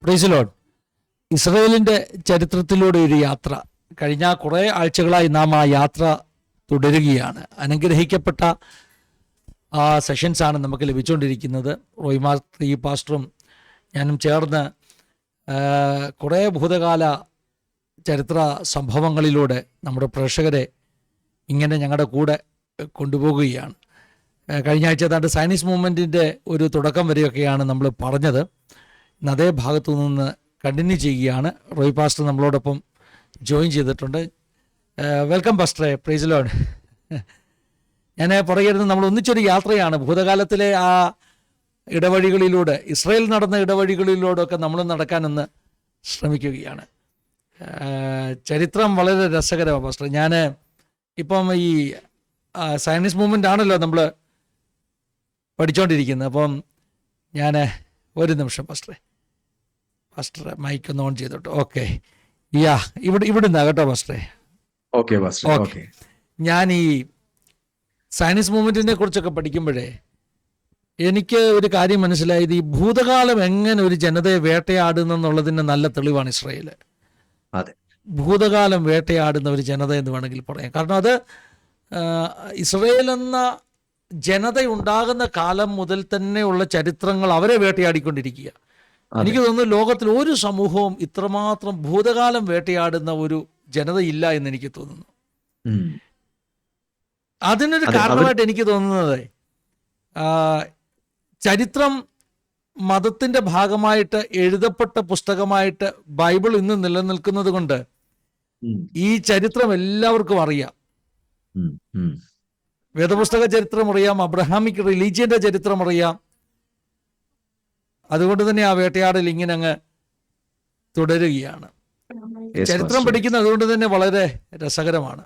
Praise Lord. ഇസ്രായേലിൻ്റെ ചരിത്രത്തിലൂടെ ഒരു യാത്ര. കഴിഞ്ഞ കുറേ ആഴ്ചകളായി നാം ആ യാത്ര തുടരുകയാണ്. അനുഗ്രഹിക്കപ്പെട്ട ആ സെഷൻസാണ് നമുക്ക് ലഭിച്ചുകൊണ്ടിരിക്കുന്നത്. റോയ്മാർ ഈ പാസ്റ്ററും ഞാനും ചേർന്ന് കുറേ ഭൂതകാല ചരിത്ര സംഭവങ്ങളിലൂടെ നമ്മുടെ പ്രേക്ഷകരെ ഇങ്ങനെ ഞങ്ങളുടെ കൂടെ കൊണ്ടുപോകുകയാണ്. കഴിഞ്ഞ ആഴ്ച ഏതാണ്ട് സയൻസ് മൂവ്മെൻറ്റിൻ്റെ ഒരു തുടക്കം വരെയൊക്കെയാണ് നമ്മൾ പറഞ്ഞത്. ഇന്ന് അതേ ഭാഗത്തു നിന്ന് കണ്ടിന്യൂ ചെയ്യുകയാണ്. റോയ് പാസ്റ്റർ നമ്മളോടൊപ്പം ജോയിൻ ചെയ്തിട്ടുണ്ട്. വെൽക്കം പാസ്റ്ററെ, പ്രൈസ് ലോർഡ്. ഞാൻ പറയുന്നത് നമ്മൾ ഒന്നിച്ചൊരു യാത്രയാണ്. ഭൂതകാലത്തിലെ ആ ഇടവഴികളിലൂടെ, ഇസ്രായേൽ നടന്ന ഇടവഴികളിലൂടെയൊക്കെ നമ്മൾ നടക്കാനെന്ന് ശ്രമിക്കുകയാണ്. ചരിത്രം വളരെ രസകരമാണ് പാസ്റ്റർ. ഞാൻ ഇപ്പം ഈ സയൻസ് മൂവ്മെൻ്റ് ആണല്ലോ നമ്മൾ പഠിച്ചുകൊണ്ടിരിക്കുന്നത്. അപ്പം ഞാൻ ഒരു നിമിഷം പാസ്റ്ററെ മൈക്ക് ഒന്ന് ഓൺ ചെയ്തോട്ടോ. ഓക്കെ, ഇവിടുന്നാ കേട്ടോ പാസ്റ്ററെ. ഓക്കെ. ഞാൻ ഈ സയൻസ് മൂവ്മെൻറ്റിനെ കുറിച്ചൊക്കെ പഠിക്കുമ്പോഴേ എനിക്ക് ഒരു കാര്യം മനസ്സിലായത്, ഈ ഭൂതകാലം എങ്ങനെ ഒരു ജനതയെ വേട്ടയാടുന്നെന്നുള്ളതിന് നല്ല തെളിവാണ് ഇസ്രായേൽ. അതെ, ഭൂതകാലം വേട്ടയാടുന്ന ഒരു ജനത എന്ന് വേണമെങ്കിൽ പറയാം. കാരണം അത് ഇസ്രായേൽ എന്ന ജനതയുണ്ടാകുന്ന കാലം മുതൽ തന്നെയുള്ള ചരിത്രങ്ങൾ അവരെ വേട്ടയാടിക്കൊണ്ടിരിക്കുക. എനിക്ക് തോന്നുന്നു ലോകത്തിൽ ഒരു സമൂഹവും ഇത്രമാത്രം ഭൂതകാലം വേട്ടയാടുന്ന ഒരു ജനതയില്ല എന്ന് എനിക്ക് തോന്നുന്നു. അതിനൊരു കാരണമായിട്ട് എനിക്ക് തോന്നുന്നത്, ചരിത്രം മതത്തിൻ്റെ ഭാഗമായിട്ട് എഴുതപ്പെട്ട പുസ്തകമായിട്ട് ബൈബിൾ ഇന്ന് നിലനിൽക്കുന്നത് കൊണ്ട് ഈ ചരിത്രം എല്ലാവർക്കും അറിയാം. വേദപുസ്തക ചരിത്രം അറിയാം, അബ്രഹാമിക് റിലീജിയന്റെ ചരിത്രം അറിയാം. അതുകൊണ്ട് തന്നെ ആ വേട്ടയാടൽ ഇങ്ങനെ അങ്ങ് തുടരുകയാണ്. ചരിത്രം പഠിക്കുന്നത് അതുകൊണ്ട് തന്നെ വളരെ രസകരമാണ്.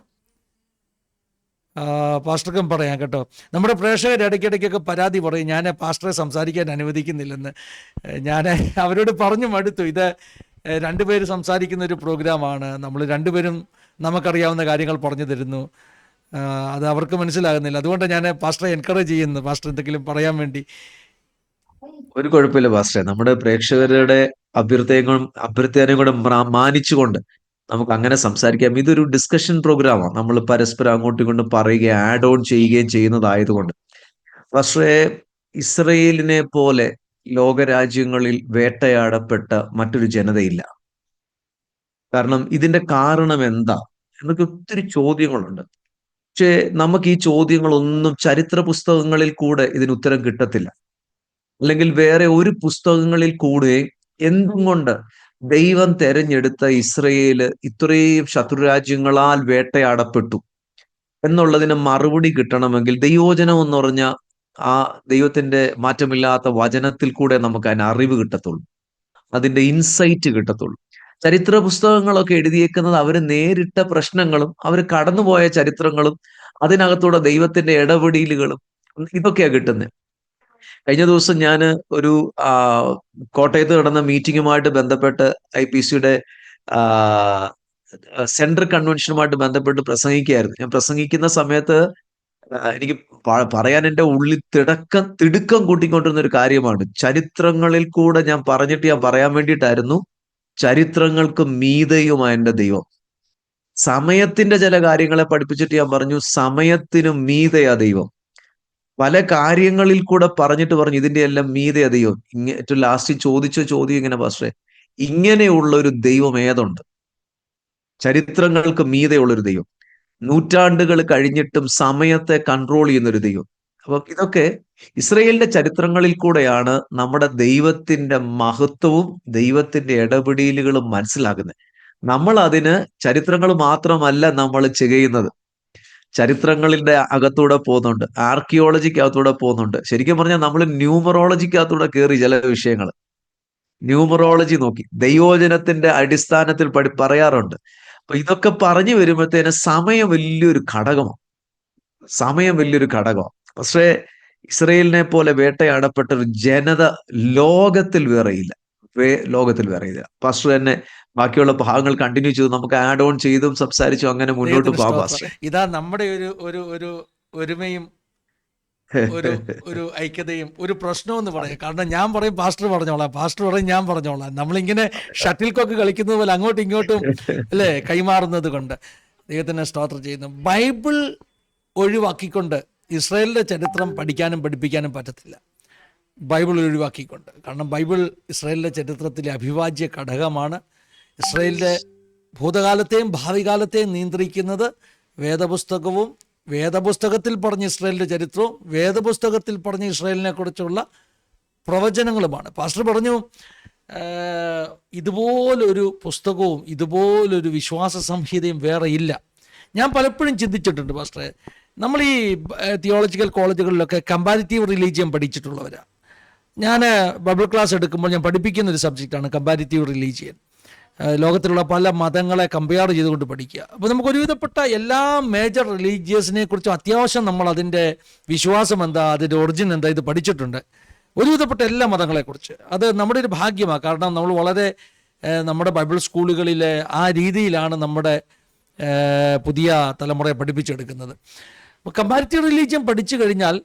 പാസ്റ്റർക്കും പറയാം കേട്ടോ. നമ്മുടെ പ്രേക്ഷകർ ഇടയ്ക്കിടയ്ക്കൊക്കെ പരാതി പറയും, ഞാൻ പാസ്റ്ററെ സംസാരിക്കാൻ അനുവദിക്കുന്നില്ലെന്ന്. ഞാൻ അവരോട് പറഞ്ഞു മടുത്തു. ഇത് രണ്ടുപേര് സംസാരിക്കുന്ന ഒരു പ്രോഗ്രാമാണ്. നമ്മൾ രണ്ടുപേരും നമുക്കറിയാവുന്ന കാര്യങ്ങൾ പറഞ്ഞു തരുന്നു. അത് അവർക്ക് മനസ്സിലാകുന്നില്ല. അതുകൊണ്ട് ഞാൻ പാസ്റ്ററെ എൻകറേജ് ചെയ്യുന്നു, പാസ്റ്റർ എന്തെങ്കിലും പറയാൻ വേണ്ടി. ഒരു കുഴപ്പമില്ല പാസ്റ്ററെ. നമ്മുടെ പ്രേക്ഷകരുടെ അഭ്യർത്ഥനയും കൂടെ മാനിച്ചുകൊണ്ട് നമുക്ക് അങ്ങനെ സംസാരിക്കാം. ഇതൊരു ഡിസ്കഷൻ പ്രോഗ്രാമാണ്. നമ്മൾ പരസ്പരം അങ്ങോട്ടും ഇങ്ങോട്ടും പറയുകയും ആഡ് ഓൺ ചെയ്യുകയും ചെയ്യുന്നതായതുകൊണ്ട് പാസ്റ്ററെ, ഇസ്രയേലിനെ പോലെ ലോകരാജ്യങ്ങളിൽ വേട്ടയാടപ്പെട്ട മറ്റൊരു ജനതയില്ല. കാരണം ഇതിന്റെ കാരണം എന്താ എന്നൊക്കെ ഒത്തിരി ചോദ്യങ്ങളുണ്ട്. പക്ഷേ നമുക്ക് ഈ ചോദ്യങ്ങളൊന്നും ചരിത്ര പുസ്തകങ്ങളിൽ കൂടെ ഇതിന് ഉത്തരം കിട്ടത്തില്ല. അല്ലെങ്കിൽ വേറെ ഒരു പുസ്തകങ്ങളിൽ കൂടെ എന്തും കൊണ്ട് ദൈവം തെരഞ്ഞെടുത്ത ഇസ്രയേല് ഇത്രയും ശത്രുരാജ്യങ്ങളാൽ വേട്ടയാടപ്പെട്ടു എന്നുള്ളതിന് മറുപടി കിട്ടണമെങ്കിൽ ദൈവോചനം എന്ന് പറഞ്ഞ ആ ദൈവത്തിന്റെ മാറ്റമില്ലാത്ത വചനത്തിൽ കൂടെ നമുക്ക് അതിന് അറിവ് കിട്ടത്തുള്ളൂ, അതിന്റെ ഇൻസൈറ്റ് കിട്ടത്തുള്ളൂ. ചരിത്ര പുസ്തകങ്ങളൊക്കെ എഴുതിയേക്കുന്നത് അവര് നേരിട്ട പ്രശ്നങ്ങളും അവർ കടന്നുപോയ ചരിത്രങ്ങളും അതിനകത്തൂടെ ദൈവത്തിന്റെ ഇടപെടലുകളും ഇതൊക്കെയാ കിട്ടുന്നത്. കഴിഞ്ഞ ദിവസം ഞാൻ ഒരു കോട്ടയത്ത് നടന്ന മീറ്റിങ്ങുമായിട്ട് ബന്ധപ്പെട്ട് IPCയുടെ സെൻട്രൽ കൺവെൻഷനുമായിട്ട് ബന്ധപ്പെട്ട് പ്രസംഗിക്കുകയായിരുന്നു. ഞാൻ പ്രസംഗിക്കുന്ന സമയത്ത് എനിക്ക് പറയാൻ എൻ്റെ ഉള്ളിൽ തിടുക്കം കൂട്ടിക്കൊണ്ടിരുന്ന ഒരു കാര്യമാണ്. ചരിത്രങ്ങളിൽ കൂടെ ഞാൻ പറയാൻ വേണ്ടിയിട്ടായിരുന്നു, ചരിത്രങ്ങൾക്ക് മീതെയുമായ എൻ്റെ ദൈവം. സമയത്തിന്റെ ചില കാര്യങ്ങളെ പഠിപ്പിച്ചിട്ട് ഞാൻ പറഞ്ഞു, സമയത്തിനും മീതെയാ ദൈവം. പല കാര്യങ്ങളിൽ കൂടെ പറഞ്ഞു ഇതിന്റെ എല്ലാം മീതെയാ ദൈവം. ഏറ്റവും ലാസ്റ്റ് ചോദിച്ച ചോദ്യം ഇങ്ങനെ, പാസ്റ്ററെ, ഇങ്ങനെയുള്ള ഒരു ദൈവം ഏതുണ്ട്? ചരിത്രങ്ങൾക്ക് മീതെയുള്ളൊരു ദൈവം, നൂറ്റാണ്ടുകൾ കഴിഞ്ഞിട്ടും സമയത്തെ കൺട്രോൾ ചെയ്യുന്നൊരു ദൈവം. അപ്പം ഇതൊക്കെ ഇസ്രയേലിന്റെ ചരിത്രങ്ങളിൽ കൂടെയാണ് നമ്മുടെ ദൈവത്തിന്റെ മഹത്വവും ദൈവത്തിന്റെ ഇടപെടലുകളും മനസ്സിലാകുന്നത്. നമ്മൾ അതിന് ചരിത്രങ്ങൾ മാത്രമല്ല നമ്മൾ ചെയ്യുന്നത്, ചരിത്രങ്ങളുടെ അകത്തൂടെ പോകുന്നുണ്ട്, ആർക്കിയോളജിക്കകത്തൂടെ പോകുന്നുണ്ട്. ശരിക്കും പറഞ്ഞാൽ നമ്മൾ ന്യൂമറോളജിക്കകത്തൂടെ കയറി ചില വിഷയങ്ങൾ ന്യൂമറോളജി നോക്കി ദൈവോചനത്തിന്റെ അടിസ്ഥാനത്തിൽ പറയാറുണ്ട്. അപ്പൊ ഇതൊക്കെ പറഞ്ഞു വരുമ്പോഴത്തേന് സമയം വലിയൊരു ഘടകമാണ്. പക്ഷേ ഇസ്രയേലിനെ പോലെ വേട്ടയാടപ്പെട്ട ഒരു ജനത ലോകത്തിൽ വേറെയില്ല. പാസ്റ്റർ തന്നെ ബാക്കിയുള്ള ഭാഗങ്ങൾ കണ്ടിന്യൂ ചെയ്തു, നമുക്ക് ആഡ് ഓൺ ചെയ്തും സംസാരിച്ചു അങ്ങനെ മുന്നോട്ട് പോകാം പാസ്റ്റർ. ഇതാ നമ്മുടെ ഒരു ഒരുമയും ഒരു ഒരു ഐക്യതയും ഒരു പ്രശ്നവും എന്ന് പറയാം. കാരണം ഞാൻ പറയും പാസ്റ്റർ പറഞ്ഞോളാം, പാസ്റ്റർ പറയും ഞാൻ പറഞ്ഞോളാം. നമ്മളിങ്ങനെ ഷട്ടിൽ കോക്ക് കളിക്കുന്നത് പോലെ അങ്ങോട്ടും ഇങ്ങോട്ടും അല്ലേ കൈമാറുന്നത് കൊണ്ട് ദൈവത്തിനെ സ്തോത്രം ചെയ്യുന്നു. ബൈബിൾ ഒഴിവാക്കിക്കൊണ്ട് ഇസ്രായേലിൻ്റെ ചരിത്രം പഠിക്കാനും പഠിപ്പിക്കാനും പറ്റത്തില്ല. ബൈബിൾ ഒഴിവാക്കിക്കൊണ്ട്. കാരണം ബൈബിൾ ഇസ്രായേലിൻ്റെ ചരിത്രത്തിലെ അവിഭാജ്യ ഘടകമാണ്. ഇസ്രായേലിൻ്റെ ഭൂതകാലത്തെയും ഭാവി കാലത്തെയും നിയന്ത്രിക്കുന്നത് വേദപുസ്തകവും വേദപുസ്തകത്തിൽ പറഞ്ഞ ഇസ്രായേലിൻ്റെ ചരിത്രവും വേദപുസ്തകത്തിൽ പറഞ്ഞ ഇസ്രായേലിനെ കുറിച്ചുള്ള പ്രവചനങ്ങളുമാണ്. പാസ്റ്റർ പറഞ്ഞു ഇതുപോലൊരു പുസ്തകവും ഇതുപോലൊരു വിശ്വാസ സംഹിതയും വേറെ ഇല്ല. ഞാൻ പലപ്പോഴും ചിന്തിച്ചിട്ടുണ്ട് പാസ്റ്ററെ, നമ്മൾ ഈ തിയോളജിക്കൽ കോളേജുകളിലൊക്കെ കമ്പാരിറ്റീവ് റിലീജിയൻ പഠിച്ചിട്ടുള്ളവരാണ്. ഞാൻ ബൈബിൾ ക്ലാസ് എടുക്കുമ്പോൾ ഞാൻ പഠിപ്പിക്കുന്ന ഒരു സബ്ജക്റ്റാണ് കമ്പാരിറ്റീവ് റിലീജിയൻ. ലോകത്തിലുള്ള പല മതങ്ങളെ കമ്പയർ ചെയ്തുകൊണ്ട് പഠിക്കുക. അപ്പോൾ നമുക്ക് ഒരുവിധപ്പെട്ട എല്ലാ മേജർ റിലീജിയസിനെ കുറിച്ചും അത്യാവശ്യം നമ്മൾ അതിൻ്റെ വിശ്വാസം എന്താ, അതിൻ്റെ ഒറിജിൻ എന്താ, ഇത് പഠിച്ചിട്ടുണ്ട്. ഒരുവിധപ്പെട്ട എല്ലാ മതങ്ങളെക്കുറിച്ച്. അത് നമ്മുടെ ഒരു ഭാഗ്യമാണ്. കാരണം നമ്മൾ വളരെ നമ്മുടെ ബൈബിൾ സ്കൂളുകളിലെ ആ രീതിയിലാണ് നമ്മുടെ പുതിയ തലമുറയെ പഠിപ്പിച്ചെടുക്കുന്നത്. അപ്പോൾ കമ്പാരിറ്റീവ് റിലീജിയൻ പഠിച്ചു കഴിഞ്ഞാൽ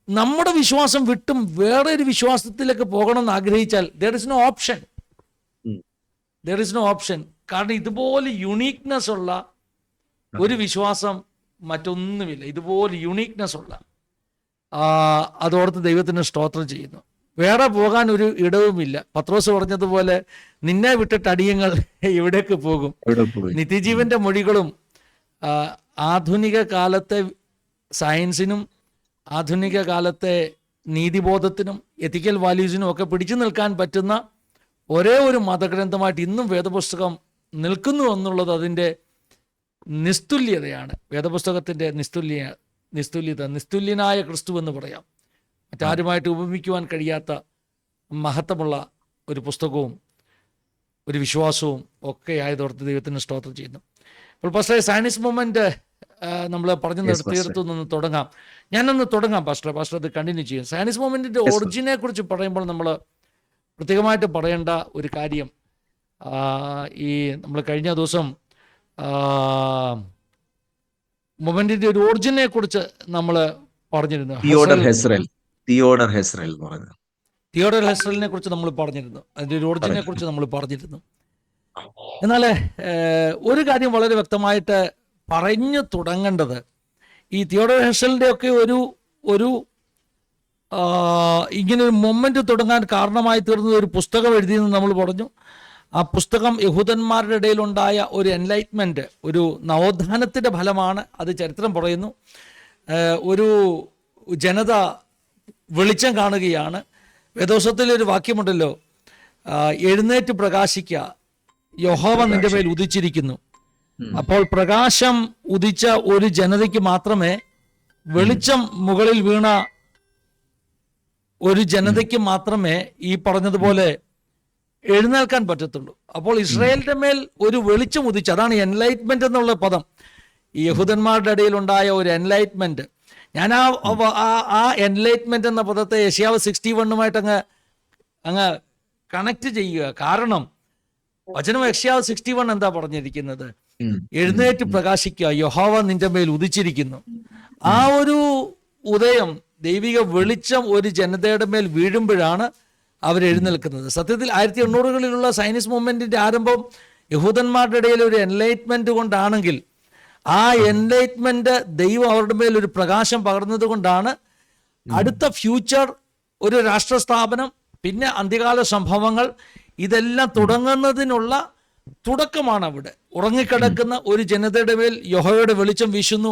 നമ്മുടെ വിശ്വാസം വിട്ടും വേറെ ഒരു വിശ്വാസത്തിലേക്ക് പോകണമെന്ന് ആഗ്രഹിച്ചാൽ ദർ ഇസ് നോ ഓപ്ഷൻ. കാരണം ഇതുപോലെ യുണീക്നെസ് ഉള്ള ഒരു വിശ്വാസം മറ്റൊന്നുമില്ല. ഇതുപോലെ യുണീക്നെസ് ഉള്ള അതോർത്ത് ദൈവത്തിന് സ്തോത്രം ചെയ്യുന്നു. വേറെ പോകാൻ ഒരു ഇടവുമില്ല. പത്രോസ് പറഞ്ഞതുപോലെ നിന്നെ വിട്ടിട്ട് അടിയങ്ങൾ എവിടേക്ക് പോകും. നിത്യജീവന്റെ മൊഴികളും ആധുനിക കാലത്തെ സയൻസിനും ആധുനിക കാലത്തെ നീതിബോധത്തിനും എത്തിക്കൽ വാല്യൂസിനും ഒക്കെ പിടിച്ചു നിൽക്കാൻ പറ്റുന്ന ഒരേ ഒരു മതഗ്രന്ഥമായിട്ട് ഇന്നും വേദപുസ്തകം നിൽക്കുന്നു എന്നുള്ളത് അതിൻ്റെ നിസ്തുല്യതയാണ്. വേദപുസ്തകത്തിൻ്റെ നിസ്തുല്യനായ ക്രിസ്തു എന്ന് പറയാം. മറ്റാരുമായിട്ട് ഉപമിക്കുവാൻ കഴിയാത്ത മഹത്വമുള്ള ഒരു പുസ്തകവും ഒരു വിശ്വാസവും ഒക്കെ ആയതോർത്ത് ദൈവത്തിന് സ്തോത്രം ചെയ്യുന്നു. അപ്പോൾ പാസ്റ്റർ സയൻസ് മൂവ്മെൻറ്റ് നമ്മൾ പറഞ്ഞു നിർത്തിയെടുത്തു നിന്ന് തുടങ്ങാം. ഞാനൊന്ന് തുടങ്ങാം പാസ്റ്റർ അത് കണ്ടിന്യൂ ചെയ്യും. സയൻസ് മൂവ്മെൻറ്റിൻ്റെ ഒറിജിനെ കുറിച്ച് പറയുമ്പോൾ നമ്മൾ പ്രത്യേകമായിട്ട് പറയേണ്ട ഒരു കാര്യം, ഈ നമ്മൾ കഴിഞ്ഞ ദിവസം മൊമെന്റിന്റെ ഒരു ഒറിജിനെ കുറിച്ച് നമ്മൾ പറഞ്ഞിരുന്നു. തിയോഡർ ഹെസ്രലിനെ കുറിച്ച് നമ്മൾ പറഞ്ഞിരുന്നു. അതിന്റെ ഒരു ഒറിജിനെ കുറിച്ച് നമ്മൾ പറഞ്ഞിരുന്നു. എന്നാൽ ഒരു കാര്യം വളരെ വ്യക്തമായിട്ട് പറഞ്ഞു തുടങ്ങേണ്ടത്, ഈ തിയോഡർ ഹെസ്രലിന്റെ ഒക്കെ ഒരു ഇങ്ങനൊരു മൊമെന്റ് തുടങ്ങാൻ കാരണമായി തീർന്നത് ഒരു പുസ്തകം എഴുതിയെന്ന് നമ്മൾ പറഞ്ഞു. ആ പുസ്തകം യഹൂദന്മാരുടെ ഇടയിലുണ്ടായ ഒരു എൻലൈറ്റ്മെന്റ്, ഒരു നവോത്ഥാനത്തിന്റെ ഫലമാണ്. അത് ചരിത്രം പറയുന്നു. ഒരു ജനത വെളിച്ചം കാണുകയാണ്. വേദോസത്തിലൊരു വാക്യമുണ്ടല്ലോ, എഴുന്നേറ്റ് പ്രകാശിക്കുക, യഹോവ നിന്റെ മേൽ ഉദിച്ചിരിക്കുന്നു. അപ്പോൾ പ്രകാശം ഉദിച്ച ഒരു ജനതയ്ക്ക് മാത്രമേ, വെളിച്ചം മുകളിൽ വീണ ഒരു ജനതയ്ക്ക് മാത്രമേ ഈ പറഞ്ഞതുപോലെ എഴുന്നേൽക്കാൻ പറ്റത്തുള്ളൂ. അപ്പോൾ ഇസ്രായേലിന്റെ മേൽ ഒരു വെളിച്ചം ഉദിച്ചു. അതാണ് എൻലൈറ്റ്മെന്റ് എന്നുള്ള പദം. ഈ യഹൂദന്മാരുടെ ഇടയിലുണ്ടായ ഒരു എൻലൈറ്റ്മെന്റ്. ഞാൻ ആ എൻലൈറ്റ്മെന്റ് എന്ന പദത്തെ യെശയ്യാവ് 61 അങ്ങ് കണക്ട് ചെയ്യുക. കാരണം വചനം യെശയ്യാവ് 61 എന്താ പറഞ്ഞിരിക്കുന്നത്? എഴുന്നേറ്റ് പ്രകാശിക്കുക, യഹോവ നിന്റെ മേൽ ഉദിച്ചിരിക്കുന്നു. ആ ഒരു ഉദയം, ദൈവിക വെളിച്ചം ഒരു ജനതയുടെ മേൽ വീഴുമ്പോഴാണ് അവരെഴുന്നേൽക്കുന്നത്. സത്യത്തിൽ 1800കളിലുള്ള സയൻസ് മൂവ്മെന്റിന്റെ ആരംഭം യഹൂദന്മാരുടെ ഇടയിൽ ഒരു എൻലൈറ്റ്മെന്റ് കൊണ്ടാണെങ്കിൽ, ആ എൻലൈറ്റ്മെന്റ് ദൈവം അവരുടെ മേൽ ഒരു പ്രകാശം പകർന്നത് കൊണ്ടാണ് അടുത്ത ഫ്യൂച്ചർ, ഒരു രാഷ്ട്രസ്ഥാപനം, പിന്നെ അന്ത്യകാല സംഭവങ്ങൾ, ഇതെല്ലാം തുടങ്ങുന്നതിനുള്ള തുടക്കമാണ്. അവിടെ ഉറങ്ങിക്കിടക്കുന്ന ഒരു ജനതയുടെ മേൽ യഹോവയുടെ വെളിച്ചം വീശുന്നു,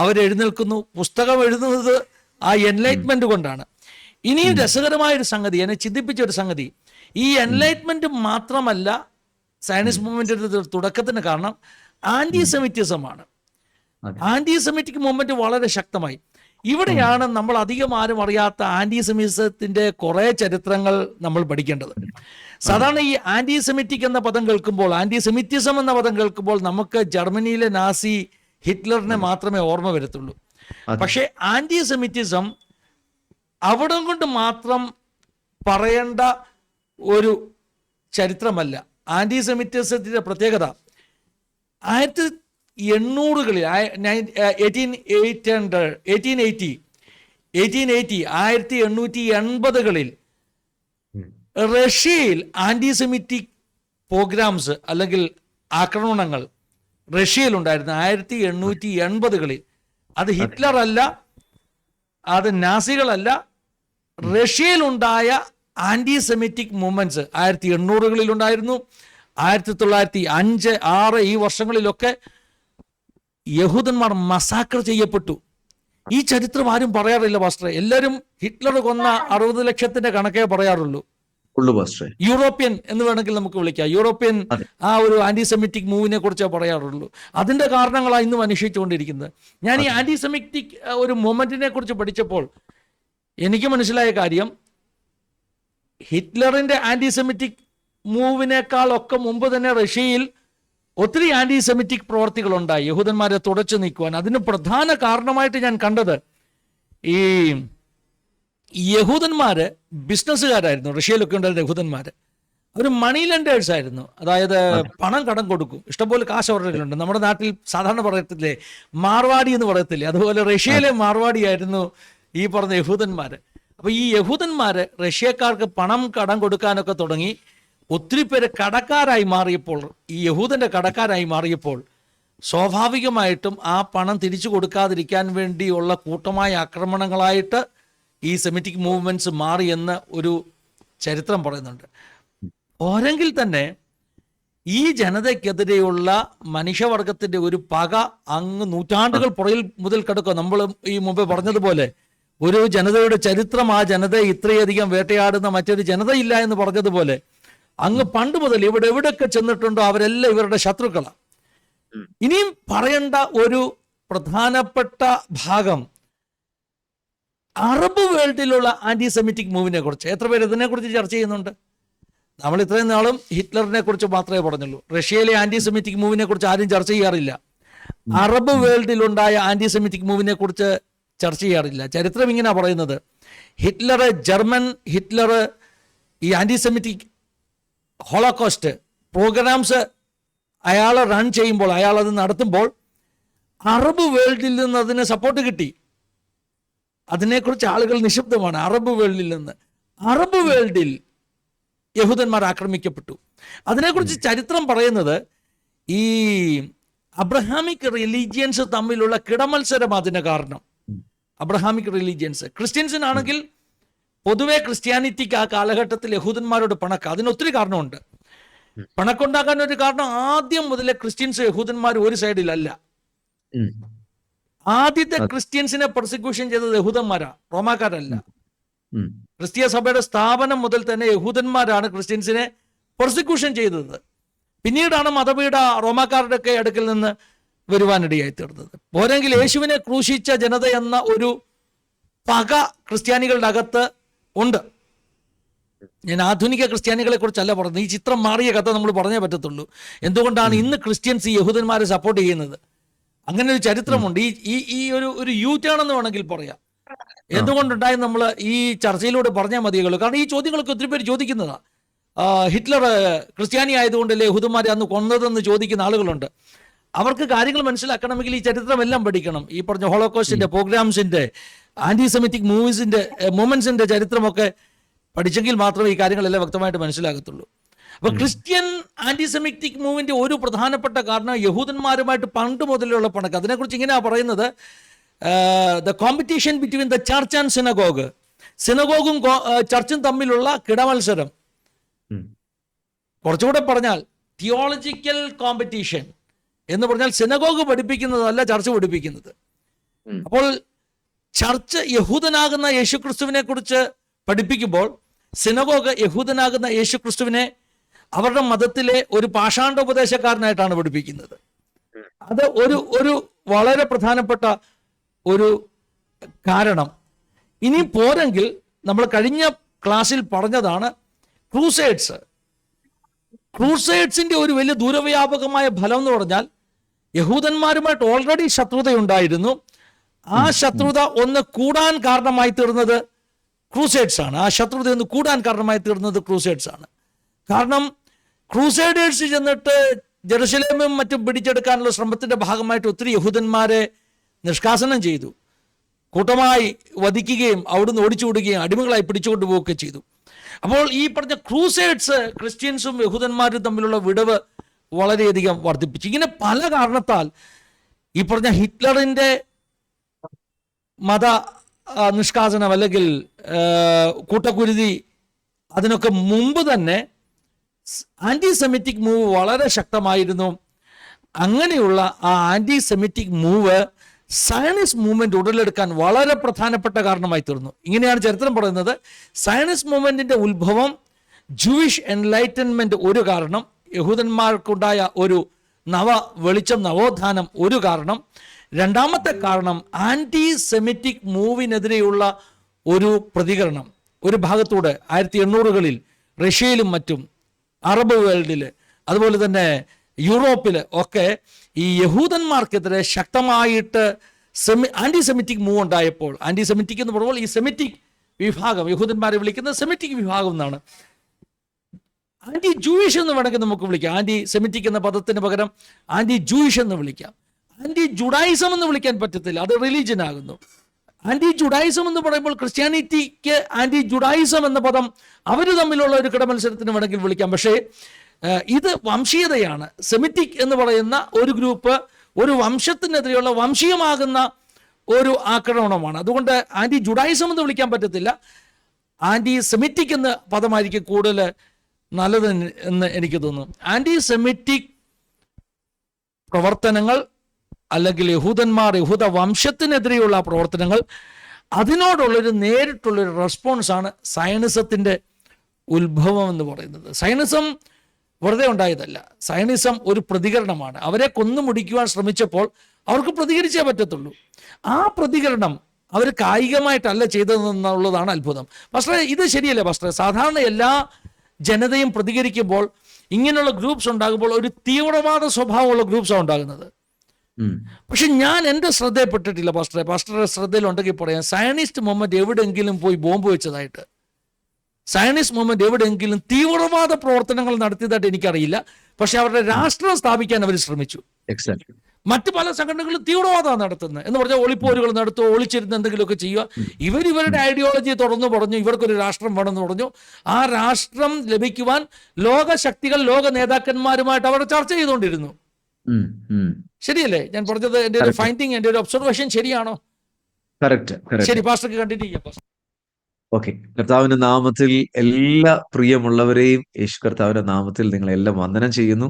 അവരെഴുന്നേൽക്കുന്നു. പുസ്തകം എഴുതുന്നത് ആ എൻലൈറ്റ്മെന്റ് കൊണ്ടാണ്. ഇനിയും രസകരമായൊരു സംഗതി, എന്നെ ചിന്തിപ്പിച്ച ഒരു സംഗതി, ഈ എൻലൈറ്റ്മെന്റ് മാത്രമല്ല സയൻസ് മൂവ്മെന്റിന്റെ തുടക്കത്തിന് കാരണം ആന്റിസെമിറ്റിസമാണ്. ആന്റിസെമിറ്റിക് മൂവ്മെന്റ് വളരെ ശക്തമായി. ഇവിടെയാണ് നമ്മൾ അധികം ആരും അറിയാത്ത ആന്റിസെമിസത്തിന്റെ കുറെ ചരിത്രങ്ങൾ നമ്മൾ പഠിക്കേണ്ടത്. സാധാരണ ഈ ആന്റിസെമിറ്റിക് എന്ന പദം കേൾക്കുമ്പോൾ, ആന്റിസെമിറ്റിസം എന്ന പദം കേൾക്കുമ്പോൾ നമുക്ക് ജർമ്മനിയിലെ നാസി ഹിറ്റ്ലറിനെ മാത്രമേ ഓർമ്മ വരത്തുള്ളൂ. പക്ഷേ ആന്റിസെമിറ്റിസം അവിടം കൊണ്ട് മാത്രം പറയേണ്ട ഒരു ചരിത്രമല്ല. ആന്റിസെമിറ്റിസത്തിന്റെ പ്രത്യേകത 1880കളിൽ 1880 1880 റഷ്യയിൽ ആന്റിസെമിറ്റിക് പ്രോഗ്രാംസ് അല്ലെങ്കിൽ ആക്രമണങ്ങൾ റഷ്യയിലുണ്ടായിരുന്നു 1880. അത് ഹിറ്റ്ലർ അല്ല, അത് നാസികളല്ല, റഷ്യയിലുണ്ടായ ആന്റിസെമിറ്റിക് മൂവ്മെന്റ്സ് 1880 ഉണ്ടായിരുന്നു. 1905, 6 ഈ വർഷങ്ങളിലൊക്കെ യഹൂദന്മാർ മസാക്കർ ചെയ്യപ്പെട്ടു. ഈ ചരിത്രം ആരും പറയാറില്ല പാസ്റ്ററെ. എല്ലാവരും ഹിറ്റ്ലർ കൊന്ന 60 ലക്ഷത്തിന്റെ കണക്കേ പറയാറുള്ളൂ. യൂറോപ്യൻ എന്ന് വേണമെങ്കിൽ നമുക്ക് വിളിക്കാം. യൂറോപ്യൻ ആ ഒരു ആന്റിസെമിറ്റിക് മൂവിനെ കുറിച്ചേ പറയാറുള്ളൂ. അതിന്റെ കാരണങ്ങളാണ് ഇന്നും അന്വേഷിച്ചുകൊണ്ടിരിക്കുന്നത്. ഞാൻ ഈ ആന്റിസെമിറ്റിക് ഒരു മൂവ്മെന്റിനെ കുറിച്ച് പഠിച്ചപ്പോൾ എനിക്ക് മനസ്സിലായ കാര്യം, ഹിറ്റ്ലറിന്റെ ആന്റിസെമിറ്റിക് മൂവിനേക്കാളൊക്കെ മുമ്പ് തന്നെ റഷ്യയിൽ ഒത്തിരി ആന്റിസെമിറ്റിക് പ്രവർത്തികളുണ്ടായി യഹൂദന്മാരെ തുടച്ചു നീക്കുവാൻ. അതിന് പ്രധാന കാരണമായിട്ട് ഞാൻ കണ്ടത്, ഈ യഹൂദന്മാര് ബിസിനസ്സുകാരായിരുന്നു. റഷ്യയിലൊക്കെ ഉണ്ടായിരുന്ന യഹൂദന്മാര് അവർ മണി ലെൻഡേഴ്സ് ആയിരുന്നു. അതായത് പണം കടം കൊടുക്കും, ഇഷ്ടംപോലെ കാശ് അവരുടെ. നമ്മുടെ നാട്ടിൽ സാധാരണ പറയത്തില്ലേ മാർവാടി എന്ന് പറയത്തില്ലേ, അതുപോലെ റഷ്യയിലെ മാർവാടിയായിരുന്നു ഈ പറഞ്ഞ യഹൂദന്മാര്. അപ്പൊ ഈ യഹൂദന്മാര് റഷ്യക്കാർക്ക് പണം കടം കൊടുക്കാനൊക്കെ തുടങ്ങി. ഒത്തിരി പേര് കടക്കാരായി മാറിയപ്പോൾ, ഈ യഹൂദന്റെ കടക്കാരായി മാറിയപ്പോൾ, സ്വാഭാവികമായിട്ടും ആ പണം തിരിച്ചു കൊടുക്കാതിരിക്കാൻ വേണ്ടിയുള്ള കൂട്ടമായ ആക്രമണങ്ങളായിട്ട് ഈ സെമിറ്റിക് മൂവ്മെന്റ്സ് മാറിയെന്ന് ഒരു ചരിത്രം പറയുന്നുണ്ട്. പോരെങ്കിൽ തന്നെ ഈ ജനതയ്ക്കെതിരെയുള്ള മനുഷ്യവർഗത്തിന്റെ ഒരു പക അങ്ങ് നൂറ്റാണ്ടുകൾ പുറകിൽ മുതൽ കിടക്കുക. നമ്മൾ ഈ മുമ്പ് പറഞ്ഞതുപോലെ ഒരു ജനതയുടെ ചരിത്രം, ആ ജനതയെ ഇത്രയധികം വേട്ടയാടുന്ന മറ്റൊരു ജനതയില്ല എന്ന് പറഞ്ഞതുപോലെ, അങ്ങ് പണ്ട് മുതൽ ഇവിടെ എവിടെയൊക്കെ ചെന്നിട്ടുണ്ടോ അവരെല്ലാം ഇവരുടെ ശത്രുക്കളാണ്. ഇനിയും പറയേണ്ട ഒരു പ്രധാനപ്പെട്ട ഭാഗം അറബ് വേൾഡിലുള്ള ആന്റിസെമിറ്റിക് മൂവിനെ കുറിച്ച്. എത്ര പേര് ഇതിനെക്കുറിച്ച് ചർച്ച ചെയ്യുന്നുണ്ട്? നമ്മൾ ഇത്രയും നാളും ഹിറ്റ്ലറിനെ കുറിച്ച് മാത്രമേ പറഞ്ഞുള്ളൂ. റഷ്യയിലെ ആന്റിസെമിറ്റിക് മൂവിനെ കുറിച്ച് ആരും ചർച്ച ചെയ്യാറില്ല. അറബ് വേൾഡിലുണ്ടായ ആന്റിസെമിറ്റിക് മൂവിനെ കുറിച്ച് ചർച്ച ചെയ്യാറില്ല. ചരിത്രം ഇങ്ങനെ പറയുന്നത്, ജർമ്മൻ ഹിറ്റ്ലർ ഈ ആന്റിസെമിറ്റിക് ഹോളോകോസ്റ്റ് പ്രോഗ്രാംസ് അയാൾ റൺ ചെയ്യുമ്പോൾ, അയാൾ അത് നടത്തുമ്പോൾ അറബ് വേൾഡിൽ നിന്ന് അതിന് സപ്പോർട്ട് കിട്ടി. അതിനെക്കുറിച്ച് ആളുകൾ നിശബ്ദമാണ്. അറബ് വേൾഡിൽ നിന്ന്, അറബ് വേൾഡിൽ യഹൂദന്മാർ ആക്രമിക്കപ്പെട്ടു. അതിനെക്കുറിച്ച് ചരിത്രം പറയുന്നത്, ഈ അബ്രഹാമിക് റിലീജിയൻസ് തമ്മിലുള്ള കിടമത്സരം അതിന് കാരണം. അബ്രഹാമിക് റിലീജിയൻസ്, ക്രിസ്ത്യൻസിനാണെങ്കിൽ പൊതുവെ ക്രിസ്ത്യാനിറ്റിക്ക് ആ കാലഘട്ടത്തിൽ യഹൂദന്മാരോട് പിണക്കം. അതിനൊത്തിരി കാരണമുണ്ട്. പിണക്കുണ്ടാക്കാൻ ഒരു കാരണം, ആദ്യം മുതലേ ക്രിസ്ത്യൻസ് യഹൂദന്മാർ ഒരു സൈഡിലല്ല. ആദ്യത്തെ ക്രിസ്ത്യൻസിനെ പ്രോസിക്യൂഷൻ ചെയ്തത് യഹൂദന്മാരാ, റോമാക്കാരല്ല. ക്രിസ്തീയ സഭയുടെ സ്ഥാപനം മുതൽ തന്നെ യഹൂദന്മാരാണ് ക്രിസ്ത്യൻസിനെ പ്രോസിക്യൂഷൻ ചെയ്തത്. പിന്നീടാണ് മതപീഠ റോമാക്കാരുടെ ഒക്കെ അടുക്കൽ നിന്ന് വരുവാനിടയായി തീർന്നത്. പോരെങ്കിൽ യേശുവിനെ ക്രൂശിച്ച ജനത എന്ന ഒരു പക ക്രിസ്ത്യാനികളുടെ അകത്ത് ഉണ്ട്. ഞാൻ ആധുനിക ക്രിസ്ത്യാനികളെ കുറിച്ചല്ല പറഞ്ഞത്. ഈ ചിത്രം മാറിയ കഥ നമ്മൾ പറഞ്ഞേ പറ്റത്തുള്ളൂ. എന്തുകൊണ്ടാണ് ഇന്ന് ക്രിസ്ത്യൻസ് ഈ യഹൂദന്മാരെ സപ്പോർട്ട് ചെയ്യുന്നത്? അങ്ങനെ ഒരു ചരിത്രമുണ്ട്. ഈ ഒരു യൂ ടേൺ എന്ന് വേണമെങ്കിൽ പറയാം. എന്തുകൊണ്ടുണ്ടായി നമ്മൾ ഈ ചർച്ചയിലൂടെ പറഞ്ഞാൽ മതിയുള്ളൂ. കാരണം ഈ ചോദ്യങ്ങളൊക്കെ ഒത്തിരി പേര് ചോദിക്കുന്നതാ. ഹിറ്റ്ലർ ക്രിസ്ത്യാനി ആയതുകൊണ്ടല്ലേ യഹൂദന്മാരെ അന്ന് കൊന്നതെന്ന് ചോദിക്കുന്ന ആളുകളുണ്ട്. അവർക്ക് കാര്യങ്ങൾ മനസ്സിലാക്കണമെങ്കിൽ ഈ ചരിത്രം എല്ലാം പഠിക്കണം. ഈ പറഞ്ഞ ഹോളോകോസ്റ്റിന്റെ പ്രോഗ്രാംസിന്റെ ആന്റിസെമിറ്റിക് മൂവ്മെന്റ്സിന്റെ ചരിത്രമൊക്കെ പഠിച്ചെങ്കിൽ മാത്രമേ ഈ കാര്യങ്ങളെല്ലാം വ്യക്തമായിട്ട് മനസ്സിലാകത്തുള്ളൂ. അപ്പൊ ക്രിസ്ത്യൻ ആന്റിസെമിറ്റിക് മൂവിന്റെ ഒരു പ്രധാനപ്പെട്ട കാരണം യഹൂദന്മാരുമായിട്ട് പണ്ട് മുതലുള്ള പിണക്കം. അതിനെക്കുറിച്ച് ഇങ്ങനെയാ പറയുന്നത്, the competition between the church and synagogue. സിനഗോഗും ചർച്ചും തമ്മിലുള്ള കിടമത്സരം. കുറച്ചുകൂടെ പറഞ്ഞാൽ തിയോളജിക്കൽ കോമ്പറ്റീഷൻ എന്ന് പറഞ്ഞാൽ സിനഗോഗ് പഠിപ്പിക്കുന്നതല്ല ചർച്ച് പഠിപ്പിക്കുന്നത്. അപ്പോൾ ചർച്ച് യഹൂദനാകുന്ന യേശുക്രിസ്തുവിനെ കുറിച്ച് പഠിപ്പിക്കുമ്പോൾ സിനഗോഗ് യഹൂദനാകുന്ന യേശുക്രിസ്തുവിനെ അവരുടെ മതത്തിലെ ഒരു പാഷാണ്ഡോപദേശക്കാരനായിട്ടാണ് പഠിപ്പിക്കുന്നത്. അത് ഒരു വളരെ പ്രധാനപ്പെട്ട ഒരു കാരണം. ഇനി പോരെങ്കിൽ നമ്മൾ കഴിഞ്ഞ ക്ലാസ്സിൽ പറഞ്ഞതാണ് ക്രൂസൈഡ്സിന്റെ ഒരു വലിയ ദൂരവ്യാപകമായ ഫലം എന്ന് പറഞ്ഞാൽ യഹൂദന്മാരുമായിട്ട് ഓൾറെഡി ശത്രുതയുണ്ടായിരുന്നു. ആ ശത്രുത ഒന്ന് കൂടാൻ കാരണമായി തീർന്നത് ക്രൂസൈഡ്സ് ആണ്. ആ ശത്രുത ഒന്ന് കൂടാൻ കാരണമായി തീർന്നത് ക്രൂസൈഡ്സ് ആണ്. കാരണം ക്രൂസൈഡേഴ്സ് ചെന്നിട്ട് ജെറുസലേമും മറ്റും പിടിച്ചെടുക്കാനുള്ള ശ്രമത്തിന്റെ ഭാഗമായിട്ട് ഒത്തിരി യഹൂദന്മാരെ നിഷ്കാസനം ചെയ്തു, കൂട്ടമായി വധിക്കുകയും അവിടുന്ന് ഓടിച്ചുവിടുകയും അടിമകളായി പിടിച്ചുകൊണ്ട് പോവുകയൊക്കെ ചെയ്തു. അപ്പോൾ ഈ പറഞ്ഞ ക്രൂസേഡ്സ് ക്രിസ്ത്യൻസും യഹൂദന്മാരും തമ്മിലുള്ള വിടവ് വളരെയധികം വർദ്ധിപ്പിച്ചു. ഇങ്ങനെ പല കാരണത്താൽ ഈ പറഞ്ഞ ഹിറ്റ്ലറിൻ്റെ മത നിഷ്കാസനം അല്ലെങ്കിൽ കൂട്ടക്കുരുതി, അതിനൊക്കെ മുമ്പ് തന്നെ ആൻറ്റി സെമിറ്റിക് മൂവ് വളരെ ശക്തമായിരുന്നു. അങ്ങനെയുള്ള ആ anti Semitic move Zionist movement ഉടലെടുക്കാൻ വളരെ പ്രധാനപ്പെട്ട കാരണമായി തീർന്നു. ഇങ്ങനെയാണ് ചരിത്രം പറയുന്നത്. സയനിസ്റ്റ് മൂവ്മെന്റിന്റെ ഉത്ഭവം, ജൂയിഷ് എൻലൈറ്റൻമെന്റ് ഒരു കാരണം, യഹൂദന്മാർക്കുണ്ടായ ഒരു നവോത്ഥാനം ഒരു കാരണം. രണ്ടാമത്തെ കാരണം ആൻറ്റി സെമിറ്റിക് മൂവിനെതിരെയുള്ള ഒരു പ്രതികരണം. ഒരു ഭാഗത്തൂടെ 1800-കളിൽ റഷ്യയിലും മറ്റും അറബ് വേൾഡിൽ അതുപോലെ തന്നെ യൂറോപ്പിൽ ഒക്കെ ഈ യഹൂദന്മാർക്കെതിരെ ശക്തമായിട്ട് ആൻറ്റി സെമിറ്റിക് മൂവ് ഉണ്ടായപ്പോൾ, ആൻറ്റി സെമിറ്റിക് എന്ന് പറയുമ്പോൾ ഈ സെമിറ്റിക് വിഭാഗം, യഹൂദന്മാരെ വിളിക്കുന്നത് സെമിറ്റിക് വിഭാഗം എന്നാണ്. ആൻറ്റി ജൂയിഷ് എന്ന് വേണമെങ്കിൽ നമുക്ക് വിളിക്കാം. ആൻറ്റി സെമിറ്റിക് എന്ന പദത്തിന് പകരം ആൻറ്റി ജൂയിഷ് എന്ന് വിളിക്കാം. ആൻറ്റി ജുഡായിസം എന്ന് വിളിക്കാൻ പറ്റത്തില്ല, അത് റിലീജിയൻ ആകുന്നു. ആൻറ്റി ജുഡായിസം എന്ന് പറയുമ്പോൾ ക്രിസ്ത്യാനിറ്റിക്ക് ആൻറ്റി ജുഡായിസം എന്ന പദം അവർ തമ്മിലുള്ള ഒരു കിടമത്സരത്തിന് വേണമെങ്കിൽ വിളിക്കാം. പക്ഷേ ഇത് വംശീയതയാണ്. സെമിറ്റിക് എന്ന് പറയുന്ന ഒരു ഗ്രൂപ്പ് ഒരു വംശത്തിനെതിരെയുള്ള വംശീയമാകുന്ന ഒരു ആക്രമണമാണ്. അതുകൊണ്ട് ആൻറ്റി ജുഡായിസം എന്ന് വിളിക്കാൻ പറ്റത്തില്ല. ആൻറ്റി സെമിറ്റിക് എന്ന പദമായിരിക്കും കൂടുതൽ നല്ലത് എന്ന് എനിക്ക് തോന്നുന്നു. ആൻറ്റി സെമിറ്റിക് പ്രവർത്തനങ്ങൾ അല്ലെങ്കിൽ യഹൂദ വംശത്തിനെതിരെയുള്ള പ്രവർത്തനങ്ങൾ, അതിനോടുള്ളൊരു നേരിട്ടുള്ളൊരു റെസ്പോൺസാണ് സയനിസത്തിൻ്റെ ഉത്ഭവം എന്ന് പറയുന്നത്. സയനിസം വെറുതെ ഉണ്ടായതല്ല. സയനിസം ഒരു പ്രതികരണമാണ്. അവരെ കൊന്നുമുടിക്കുവാൻ ശ്രമിച്ചപ്പോൾ അവർക്ക് പ്രതികരിച്ചേ പറ്റത്തുള്ളൂ. ആ പ്രതികരണം അവർ കായികമായിട്ടല്ല ചെയ്തതെന്നുള്ളതാണ് അത്ഭുതം. പക്ഷേ ഇത് ശരിയല്ലേ പക്ഷേ? സാധാരണ എല്ലാ ജനതയും പ്രതികരിക്കുമ്പോൾ, ഇങ്ങനെയുള്ള ഗ്രൂപ്പ്സ് ഉണ്ടാകുമ്പോൾ ഒരു തീവ്രവാദ സ്വഭാവമുള്ള ഗ്രൂപ്പ്സാണ് ഉണ്ടാകുന്നത്. പക്ഷെ ഞാൻ എൻ്റെ ശ്രദ്ധയിൽപ്പെട്ടിട്ടില്ല പാസ്റ്ററുടെ ശ്രദ്ധയിലുണ്ടെങ്കിൽ പറയാം, സയനിസ്റ്റ് മൂവ്മെന്റ് എവിടെയെങ്കിലും പോയി ബോംബ് വെച്ചതായിട്ട്, സയനിസ്റ്റ് മൂവ്മെന്റ് എവിടെയെങ്കിലും തീവ്രവാദ പ്രവർത്തനങ്ങൾ നടത്തിയതായിട്ട് എനിക്കറിയില്ല. പക്ഷെ അവരുടെ രാഷ്ട്രം സ്ഥാപിക്കാൻ അവർ ശ്രമിച്ചു. മറ്റു പല സംഘടനകളും തീവ്രവാദമാണ് നടത്തുന്നത് എന്ന് പറഞ്ഞാൽ ഒളിപ്പോരുകൾ നടത്തുക, ഒളിച്ചിരുന്ന് എന്തെങ്കിലുമൊക്കെ ചെയ്യുക. ഇവരുടെ ഐഡിയോളജി തുറന്നു പറഞ്ഞു, ഇവർക്കൊരു രാഷ്ട്രം വേണമെന്ന് പറഞ്ഞു. ആ രാഷ്ട്രം ലഭിക്കുവാൻ ലോകശക്തികൾ, ലോക നേതാക്കന്മാരുമായിട്ട് അവർ ചർച്ച ചെയ്തുകൊണ്ടിരുന്നു. ശരിയല്ലേ ഞാൻ പറഞ്ഞത്? എൻ്റെ ഒരു ഫൈൻഡിങ്, എൻ്റെ ഒരു ഒബ്സർവേഷൻ ശരിയാണോ? ശരി, പാസ്റ്റർക്ക് കണ്ടിന്യൂ ചെയ്യാം. ഓക്കെ. കർത്താവിന്റെ നാമത്തിൽ എല്ലാ പ്രിയമുള്ളവരെയും യേശു കർത്താവിന്റെ നാമത്തിൽ നിങ്ങളെല്ലാം വന്ദനം ചെയ്യുന്നു.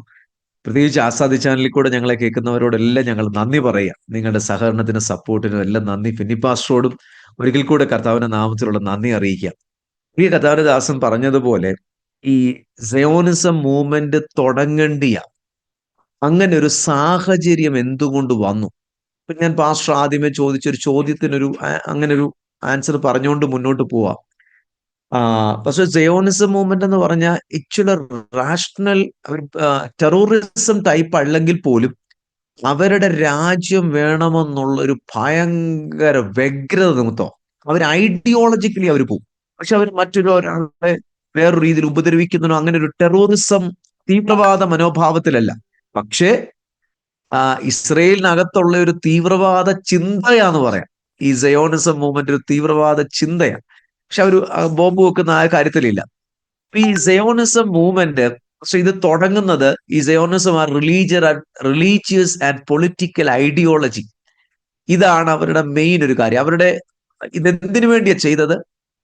പ്രത്യേകിച്ച് ആസാദി ചാനലിൽ കൂടെ ഞങ്ങളെ കേൾക്കുന്നവരോടെല്ലാം ഞങ്ങൾ നന്ദി പറയാം. നിങ്ങളുടെ സഹകരണത്തിനും സപ്പോർട്ടിനും എല്ലാം നന്ദി. ഫിന്നി പാസ്റ്ററോടും ഒരിക്കൽ കൂടെ കർത്താവിന്റെ നാമത്തിലുള്ള നന്ദി അറിയിക്കാം. പ്രിയ കർത്താവിന്റെ ദാസൻ പറഞ്ഞതുപോലെ ഈ സയോണിസം മൂവ്മെന്റ് തുടങ്ങേണ്ടിയ അങ്ങനെ ഒരു സാഹചര്യം എന്തുകൊണ്ട് വന്നു? ഇപ്പൊ ഞാൻ പാസ്റ്റർ ആദ്യമേ ചോദിച്ചൊരു ചോദ്യത്തിനൊരു അങ്ങനെ ഒരു ആൻസർ പറഞ്ഞുകൊണ്ട് മുന്നോട്ട് പോവാം. പക്ഷെ സയോണിസം മൂവ്മെന്റ് എന്ന് പറഞ്ഞാൽ ആക്ച്വലി റാഷണൽ ടെററിസം ടൈപ്പ് അല്ലെങ്കിൽ പോലും അവരുടെ രാജ്യം വേണമെന്നുള്ളൊരു ഭയങ്കര വ്യഗ്രത നിമിത്തം അവർ ഐഡിയോളജിക്കലി അവർ പോകും. പക്ഷെ അവർ ഒരാളെ വേറൊരു രീതിയിൽ ഉപദ്രവിക്കുന്നതിനോ അങ്ങനെ ഒരു ടെററിസം തീവ്രവാദ മനോഭാവത്തിലല്ല. പക്ഷേ ഇസ്രയേലിനകത്തുള്ള ഒരു തീവ്രവാദ ചിന്തയാന്ന് പറയാം. ഈ സയോണിസം മൂവ്മെന്റ് ഒരു തീവ്രവാദ ചിന്തയാണ്. പക്ഷെ അവർ ബോംബ് വെക്കുന്ന ആ കാര്യത്തിലില്ല. ഈ സയോണിസം മൂവ്മെന്റ് ഇത് തുടങ്ങുന്നത്, ഈ സയോണിസം ആ റിലീജിയസ് ആൻഡ് പൊളിറ്റിക്കൽ ഐഡിയോളജി, ഇതാണ് അവരുടെ മെയിൻ ഒരു കാര്യം. അവരുടെ ഇതെന്തിനു വേണ്ടിയാ ചെയ്തത്?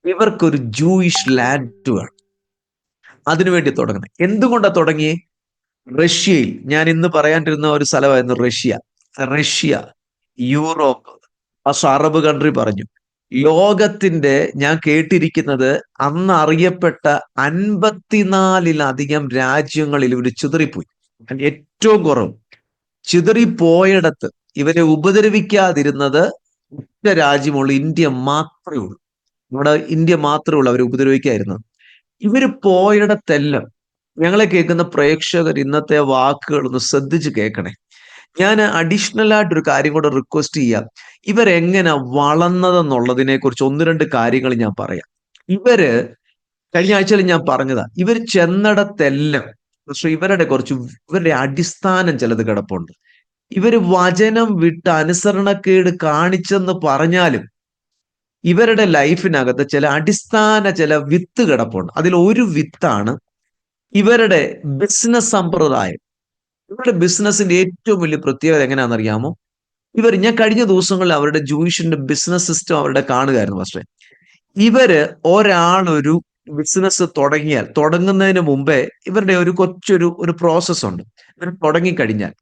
ഇവർക്കൊരു ജൂയിഷ് ലാൻഡ് വേണം, അതിനുവേണ്ടി തുടങ്ങുന്നത്. എന്തുകൊണ്ടാണ് തുടങ്ങിയേ? റഷ്യയിൽ, ഞാൻ ഇന്ന് പറയാണ്ടിരുന്ന ഒരു സ്ഥലമായിരുന്നു റഷ്യ, യൂറോപ്പ്, അറബ് കൺട്രി പറഞ്ഞു. ലോകത്തിന്റെ ഞാൻ കേട്ടിരിക്കുന്നത് അന്ന് അറിയപ്പെട്ട 54-ലധികം രാജ്യങ്ങളിൽ ഇവര് ചിതറിപ്പോയി. ഏറ്റവും കുറവ് ചിതറിപ്പോയിടത്ത് ഇവരെ ഉപദ്രവിക്കാതിരുന്നത് ഒറ്റ രാജ്യമുള്ളൂ, ഇന്ത്യ മാത്രമേ ഉള്ളൂ. നമ്മുടെ ഇന്ത്യ മാത്രമേ ഉള്ളൂ അവരെ ഉപദ്രവിക്കാതിരുന്നത്. ഇവര് പോയിടത്തെല്ലാം ഞങ്ങളെ കേൾക്കുന്ന പ്രേക്ഷകർ ഇന്നത്തെ വാക്കുകൾ ഒന്ന് ശ്രദ്ധിച്ച് കേൾക്കണേ. ഞാൻ അഡീഷണൽ ആയിട്ടൊരു കാര്യം കൂടെ റിക്വസ്റ്റ് ചെയ്യാം. ഇവരെങ്ങനെ വളർന്നതെന്നുള്ളതിനെ കുറിച്ച് 1-2 കാര്യങ്ങൾ ഞാൻ പറയാം. കഴിഞ്ഞ ആഴ്ചയിൽ ഞാൻ പറഞ്ഞതാ, ഇവർ ചെന്നിടത്തെല്ലാം പക്ഷെ ഇവരുടെ അടിസ്ഥാനം ചിലത് കിടപ്പുണ്ട്. ഇവര് വചനം വിട്ട് അനുസരണക്കേട് കാണിച്ചെന്ന് പറഞ്ഞാലും ഇവരുടെ ലൈഫിനകത്ത് ചില വിത്ത് കിടപ്പുണ്ട്. അതിൽ ഒരു വിത്താണ് ഇവരുടെ ബിസിനസ് സമ്പ്രദായം. ഇവരുടെ ബിസിനസിന്റെ ഏറ്റവും വലിയ പ്രത്യേകത എങ്ങനെയാണെന്നറിയാമോ? ഞാൻ കഴിഞ്ഞ ദിവസങ്ങളിൽ അവരുടെ ജൂയിഷിന്റെ ബിസിനസ് സിസ്റ്റം അവരുടെ കാണുകയായിരുന്നു പക്ഷേ. ഇവര് ഒരാളൊരു ബിസിനസ് തുടങ്ങുന്നതിന് മുമ്പേ ഇവരുടെ ഒരു പ്രോസസ് ഉണ്ട്. ഇവർ തുടങ്ങിക്കഴിഞ്ഞാൽ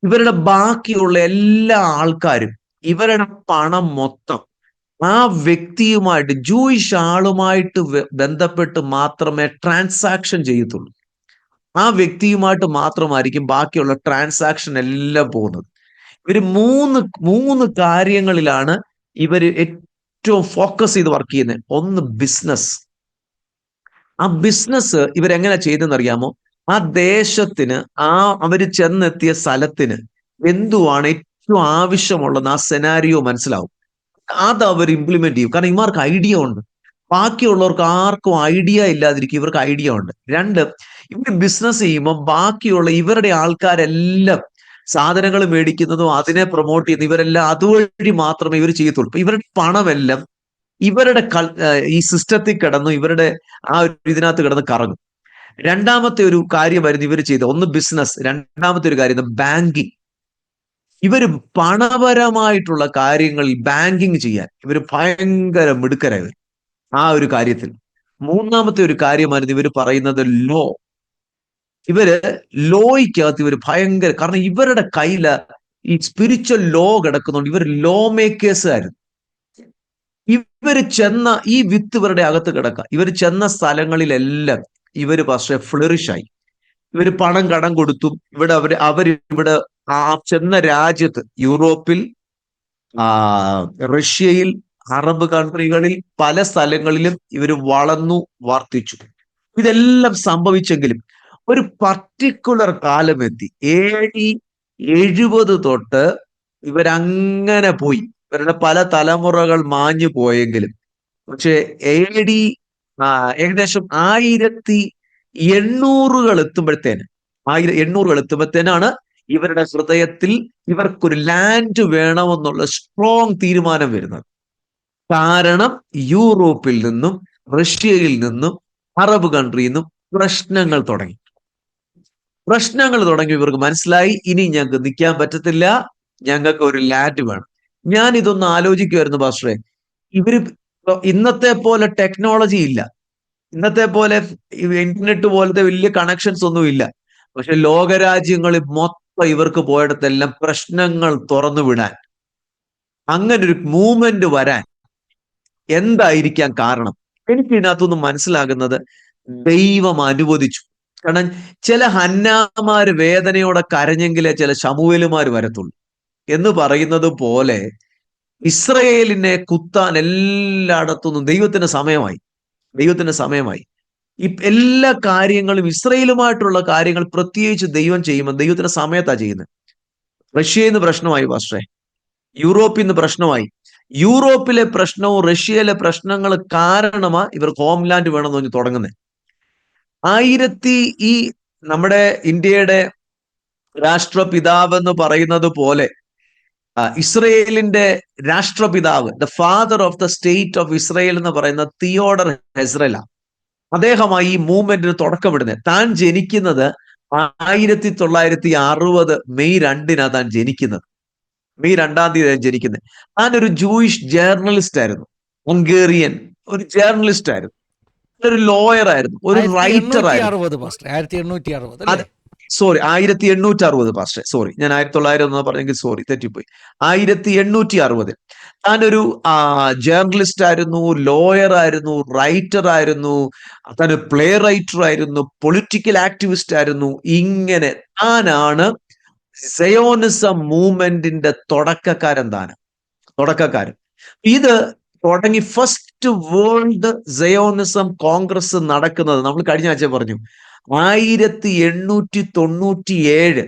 ഇവരുടെ ബാക്കിയുള്ള എല്ലാ ആൾക്കാരും ഇവരുടെ പണം മൊത്തം ആ വ്യക്തിയുമായിട്ട്, ജൂയിഷ് ആളുമായിട്ട് ബന്ധപ്പെട്ട് മാത്രമേ ട്രാൻസാക്ഷൻ ചെയ്യത്തുള്ളൂ. ആ വ്യക്തിയുമായിട്ട് മാത്രമായിരിക്കും ബാക്കിയുള്ള ട്രാൻസാക്ഷൻ എല്ലാം പോകുന്നത്. ഇവര് മൂന്ന് കാര്യങ്ങളിലാണ് ഇവര് ഏറ്റവും ഫോക്കസ് ചെയ്ത് വർക്ക് ചെയ്യുന്നത്. ഒന്ന് ബിസിനസ്. ആ ബിസിനസ് ഇവരെങ്ങനെ ചെയ്തെന്ന് അറിയാമോ? ആ ദേശത്തിന്, അവര് ചെന്നെത്തിയ സ്ഥലത്തിന് എന്തുവാണ് ഏറ്റവും ആവശ്യമുള്ളത് ആ സെനാരിയോ മനസ്സിലാവും. അത് അവർ ഇംപ്ലിമെന്റ് ചെയ്യും. കാരണം ഇവർക്ക് ഐഡിയ ഉണ്ട്. ബാക്കിയുള്ളവർക്ക് ആർക്കും ഐഡിയ ഇല്ലാതിരിക്കും, ഇവർക്ക് ഐഡിയ ഉണ്ട്. രണ്ട്, ഇവർ ബിസിനസ് ചെയ്യുമ്പോൾ ബാക്കിയുള്ള ഇവരുടെ ആൾക്കാരെല്ലാം സാധനങ്ങൾ മേടിക്കുന്നതും അതിനെ പ്രൊമോട്ട് ചെയ്യുന്ന ഇവരെല്ലാം അതുവഴി മാത്രമേ ഇവർ ചെയ്യത്തുള്ളൂ. ഇവരുടെ പണമെല്ലാം ഇവരുടെ ഈ സിസ്റ്റത്തിൽ കിടന്നു, ഇവരുടെ ആ ഒരു ഇതിനകത്ത് കിടന്ന് കറങ്ങും. രണ്ടാമത്തെ ഒരു കാര്യമായിരുന്നു ഇവർ ചെയ്തത്. ഒന്ന് ബിസിനസ്, രണ്ടാമത്തെ ഒരു കാര്യം ബാങ്കിങ്. ഇവര് പണപരമായിട്ടുള്ള കാര്യങ്ങളിൽ ബാങ്കിങ് ചെയ്യാൻ ഇവർ ഭയങ്കര മിടുക്കരായവർ ആ ഒരു കാര്യത്തിൽ. മൂന്നാമത്തെ ഒരു കാര്യമായിരുന്നു ഇവർ പറയുന്നത് ലോ. ഇവര് ലോയ്ക്കകത്ത് ഇവർ ഭയങ്കര, കാരണം ഇവരുടെ കയ്യില് ഈ സ്പിരിച്വൽ ലോ കിടക്കുന്നുണ്ട്. ഇവർ ലോ മേക്കേഴ്സ് ആയിരുന്നു. ഇവര് ചെന്ന ഈ വിത്ത് ഇവരുടെ അകത്ത് കിടക്കുക. ഇവർ ചെന്ന സ്ഥലങ്ങളിലെല്ലാം ഇവര് പക്ഷെ ഫ്ലറിഷായി. ഇവര് പണം കടം കൊടുത്തു. അവരിവിടെ ആ ചെന്ന രാജ്യത്ത്, യൂറോപ്പിൽ, റഷ്യയിൽ, അറബ് കൺട്രികളിൽ പല സ്ഥലങ്ങളിലും ഇവര് വളർന്നു വർദ്ധിച്ചു. ഇതെല്ലാം സംഭവിച്ചെങ്കിലും ഒരു പർട്ടിക്കുലർ കാലമെത്തി, AD 70 തൊട്ട് ഇവരങ്ങനെ പോയി. ഇവരുടെ പല തലമുറകൾ മാഞ്ഞു പോയെങ്കിലും പക്ഷെ AD ഏകദേശം 1800 എത്തുമ്പോഴത്തേനാണ് ഇവരുടെ ഹൃദയത്തിൽ ഇവർക്കൊരു ലാൻഡ് വേണമെന്നുള്ള സ്ട്രോങ് തീരുമാനം വരുന്നത്. കാരണം യൂറോപ്പിൽ നിന്നും, റഷ്യയിൽ നിന്നും, അറബ് കൺട്രിയിൽ നിന്നും പ്രശ്നങ്ങൾ തുടങ്ങി. ഇവർക്ക് മനസ്സിലായി, ഇനി ഞങ്ങൾക്ക് നിൽക്കാൻ പറ്റത്തില്ല, ഞങ്ങൾക്ക് ഒരു ലാൻഡ് വേണം. ഞാൻ ഇതൊന്ന് ആലോചിക്കുമായിരുന്നു പാസ്റ്ററെ. ഇവര് ഇന്നത്തെ പോലെ ടെക്നോളജി ഇല്ല, ഇന്നത്തെ പോലെ ഇന്റർനെറ്റ് പോലത്തെ വലിയ കണക്ഷൻസ് ഒന്നും ഇല്ല. പക്ഷെ ലോകരാജ്യങ്ങളിൽ മൊത്തം ഇവർക്ക് പോയിടത്തെല്ലാം പ്രശ്നങ്ങൾ തുറന്നു വിടാൻ, അങ്ങനെ ഒരു മൂവ്മെന്റ് വരാൻ എന്തായിരിക്കാം കാരണം? എനിക്ക് ഇതിനകത്തൊന്നും മനസ്സിലാകുന്നത് ദൈവം അനുവദിച്ചു. കാരണം ചില ഹന്നാമാര് വേദനയോടെ കരഞ്ഞെങ്കിലേ ചില ശമൂവേലുമാര് വരത്തുള്ളൂ എന്ന് പറയുന്നത് പോലെ ഇസ്രയേലിനെ കുത്താൻ എല്ലായിടത്തുനിന്നും ദൈവത്തിന്റെ സമയമായി. എല്ലാ കാര്യങ്ങളും ഇസ്രയേലുമായിട്ടുള്ള കാര്യങ്ങൾ പ്രത്യേകിച്ച് ദൈവം ചെയ്യുമ്പോൾ ദൈവത്തിന്റെ സമയത്താണ് ചെയ്യുന്നത്. റഷ്യയിൽ നിന്ന് പ്രശ്നമായി പാസ്റ്ററെ, യൂറോപ്പിൽ നിന്ന് പ്രശ്നമായി. യൂറോപ്പിലെ പ്രശ്നവും റഷ്യയിലെ പ്രശ്നങ്ങൾ കാരണമാ ഇവർ ഹോംലാൻഡ് വേണമെന്ന് പറഞ്ഞ് തുടങ്ങുന്നത്. ഈ നമ്മുടെ ഇന്ത്യയുടെ രാഷ്ട്രപിതാവ് എന്ന് പറയുന്നത് പോലെ ഇസ്രയേലിന്റെ രാഷ്ട്രപിതാവ്, the father of the state of Israel എന്ന് പറയുന്ന തിയോഡർ ഹെസ്രല, അദ്ദേഹമായി ഈ മൂവ്മെന്റിന് തുടക്കമിടുന്നത്. താൻ ജനിക്കുന്നത് 1960 മെയ് 2 താൻ ജനിക്കുന്നത്. മെയ് 2 ജനിക്കുന്നത്. താൻ ഒരു ജൂയിഷ് ജേർണലിസ്റ്റ് ആയിരുന്നു, ഹംഗേറിയൻ ഒരു ജേർണലിസ്റ്റ് ആയിരുന്നു, ഒരു ലോയർ ആയിരുന്നു, ഒരു റൈറ്റർ ആയിരുന്നു. 1860 പാസ്റ്റർ, സോറി, ഞാൻ 1900 എന്ന് പറഞ്ഞെങ്കിൽ സോറി, തെറ്റിപ്പോയി. 1860 താനൊരു ജേർണലിസ്റ്റ് ആയിരുന്നു, ലോയർ ആയിരുന്നു, റൈറ്റർ ആയിരുന്നു, താൻ പ്ലേ റൈറ്റർ ആയിരുന്നു, പൊളിറ്റിക്കൽ ആക്ടിവിസ്റ്റ് ആയിരുന്നു. ഇങ്ങനെ താനാണ് സയോണിസം മൂവ്മെന്റിന്റെ തുടക്കക്കാരൻ. ഇത് തുടങ്ങി ഫസ്റ്റ് വേൾഡ് സയോണിസം കോൺഗ്രസ് നടക്കുന്നത് നമ്മൾ കഴിഞ്ഞ ആഴ്ച പറഞ്ഞു 1897